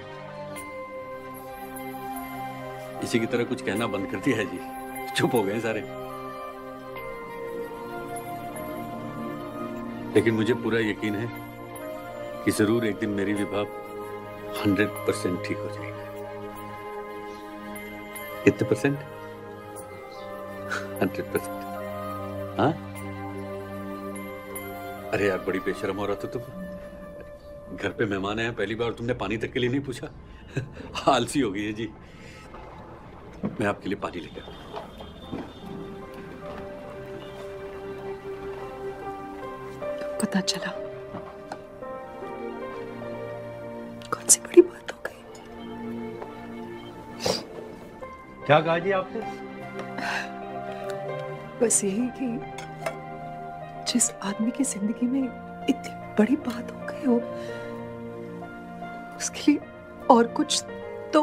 इसी की तरह कुछ कहना बंद कर दिया है जी। चुप हो गए सारे। लेकिन मुझे पूरा यकीन है कि जरूर एक दिन मेरी विभा 100% ठीक हो जाएगी। कितने परसेंट? 100%। हाँ? अरे यार बड़ी बेशर्म हो रहा था तुम। घर पे मेहमान आए, पहली बार तुमने पानी तक के लिए नहीं पूछा। आलसी हो गई है जी। मैं आपके लिए पानी लेकर। पता चला कौन सी बड़ी बात हो गई? क्या कहा जी आपने? बस यही कि जिस आदमी की जिंदगी में इतनी बड़ी बात हो गई हो, उसके लिए और कुछ तो।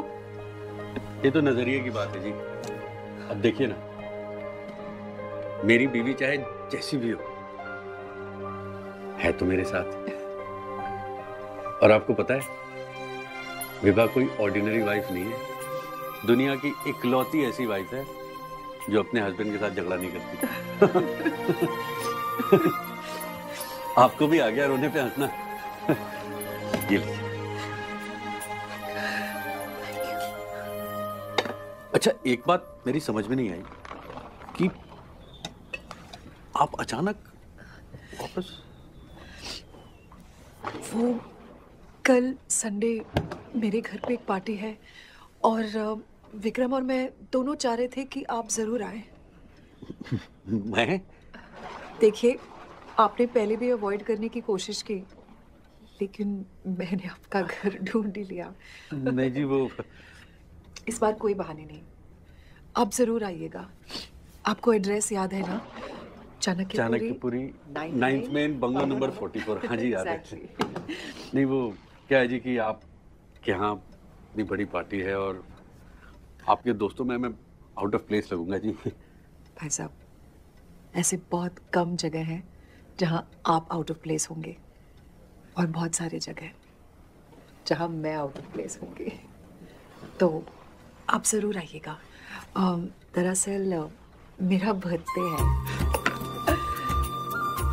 ये तो नजरिए की बात है जी। अब देखिए ना, मेरी बीवी चाहे जैसी भी हो, है तो मेरे साथ। और आपको पता है, विभा कोई ऑर्डिनरी वाइफ नहीं है। दुनिया की इकलौती ऐसी वाइफ है जो अपने हस्बैंड के साथ झगड़ा नहीं करती। आपको भी आ गया रोने पे हंसना? ये लीजिए। अच्छा एक बात मेरी समझ में नहीं आई कि आप अचानक वापस। वो कल संडे मेरे घर पे एक पार्टी है और विक्रम और मैं दोनों चाह रहे थे कि आप जरूर आए। मैं? देखिए, आपने पहले भी अवॉइड करने की कोशिश की, लेकिन मैंने आपका घर ढूंढ ही लिया। नहीं जी, वो इस बार कोई बहाने नहीं, आप जरूर आइएगा। आपको एड्रेस याद है ना? Chanakyapuri 9th main bungalow number 44। हाँ जी, याद है। नहीं, वो क्या है जी कि आपके यहाँ इतनी बड़ी पार्टी है और आपके दोस्तों में मैं आउट ऑफ प्लेस लगूंगा जी। भाई साहब, ऐसे बहुत कम जगह हैं जहां आप आउट ऑफ प्लेस होंगे और बहुत सारे जगह जहां मैं आउट ऑफ प्लेस होंगी। तो आप जरूर आइएगा। दरअसल मेरा बर्थडे है।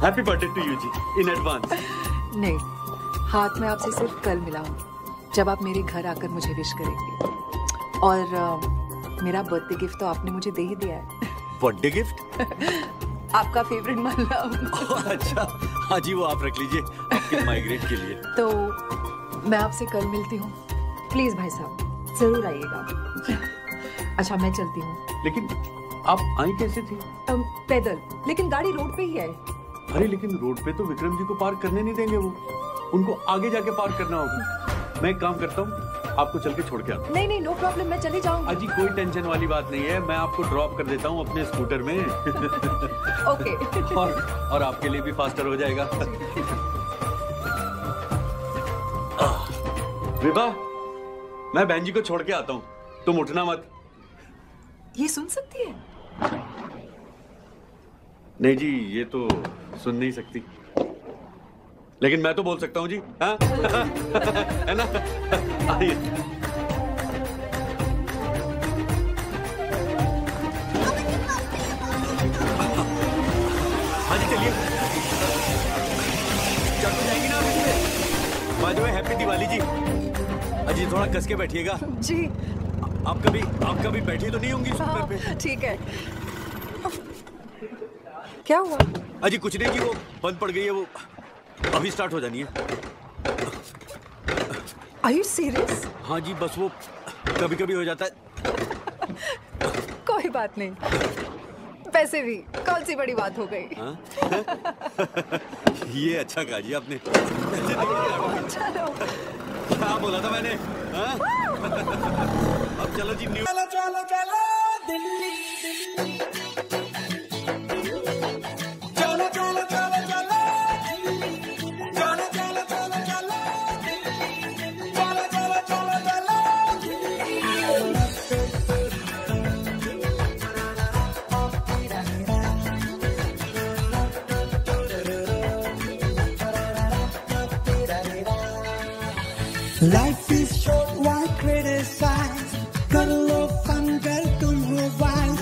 हैप्पी बर्थडे टू यू जी इन एडवांस। नहीं, हाथ में आपसे सिर्फ कल मिला हूँ, जब आप मेरे घर आकर मुझे विश करेंगे। और मेरा बर्थडे गिफ्ट तो आपने मुझे दे ही दिया है। Birthday gift? आपका फेवरेट माला। अच्छा, हाँ जी, वो आप रख लीजिए आपके माइग्रेट के लिए। तो मैं आपसे कल मिलती हूँ। प्लीज भाई साहब, जरूर आइएगा। अच्छा, मैं चलती हूँ। लेकिन आप आई कैसे थी? पैदल, लेकिन गाड़ी रोड पे ही है। अरे लेकिन रोड पे तो विक्रम जी को पार्क करने नहीं देंगे, वो उनको आगे जाके पार्क करना होगा। मैं एक काम करता हूँ, आपको चल के छोड़ के आता हूँ। नहीं, नो प्रॉब्लम, मैं चली जाऊंगी। अजी कोई टेंशन वाली बात नहीं है, मैं आपको ड्रॉप कर देता हूँ अपने स्कूटर में। ओके। और आपके लिए भी फास्टर हो जाएगा। विभा, मैं बहन जी को छोड़ के आता हूँ, तुम उठना मत। ये सुन सकती है? नहीं जी, ये तो सुन नहीं सकती, लेकिन मैं तो बोल सकता हूँ जी। हाँ? है ना? आइए। हाँ जी, चलिए। चल तो जाएंगी ना आप? By the way, happy Diwali जी। अजी थोड़ा कस के बैठिएगा जी। आप कभी बैठी तो नहीं होंगी स्कूटर पे? ठीक है। क्या हुआ? अजी कुछ नहीं जी, वो बंद पड़ गई है, वो अभी स्टार्ट हो जानी है। Are you serious? हाँ जी, बस वो कभी कभी हो जाता है। कोई बात नहीं, वैसे भी कौन सी बड़ी बात हो गई। ये अच्छा कहा जी आपने। चलो। क्या बोला था मैंने? अब चलो जी, न्यू। चलो चलो चलो दिल्ली दिल्ली, चलो चलो चलो चलो दिल्ली, चलो चलो चलो चलो दिल्ली, चलो चलो चलो चलो Delhi. Life is short, why criticize? कर लो फन कर तुम हो वाइज,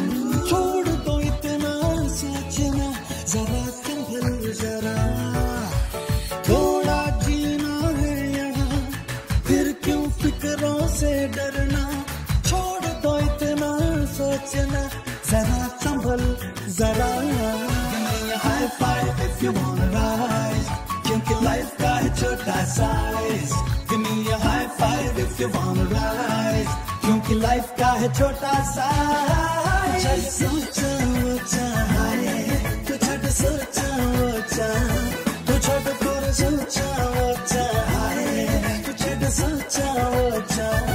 छोड़ दो इतना सोचना, जरा संभल जरा, थोड़ा जीना है यहाँ, फिर क्यों फिक्रों से डरना, छोड़ दो इतना सोचना, जरा संभल जरा। High five if you wanna rise, क्योंकि लाइफ का है छोटा size. Give me a high five if you wanna rise, क्योंकि लाइफ का है छोटा साइज। जब सोचा वो चाहे, तो छोड़ सोचा वो चाहे, तो छोड़ कर सोचा वो चाहे, तो छोड़ सोचा वो चाहे।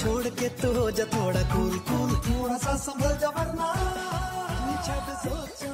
छोड़ के तू हो जा थोड़ा कूल कूल, थोड़ा सा संभल जा वरना छड़ सोच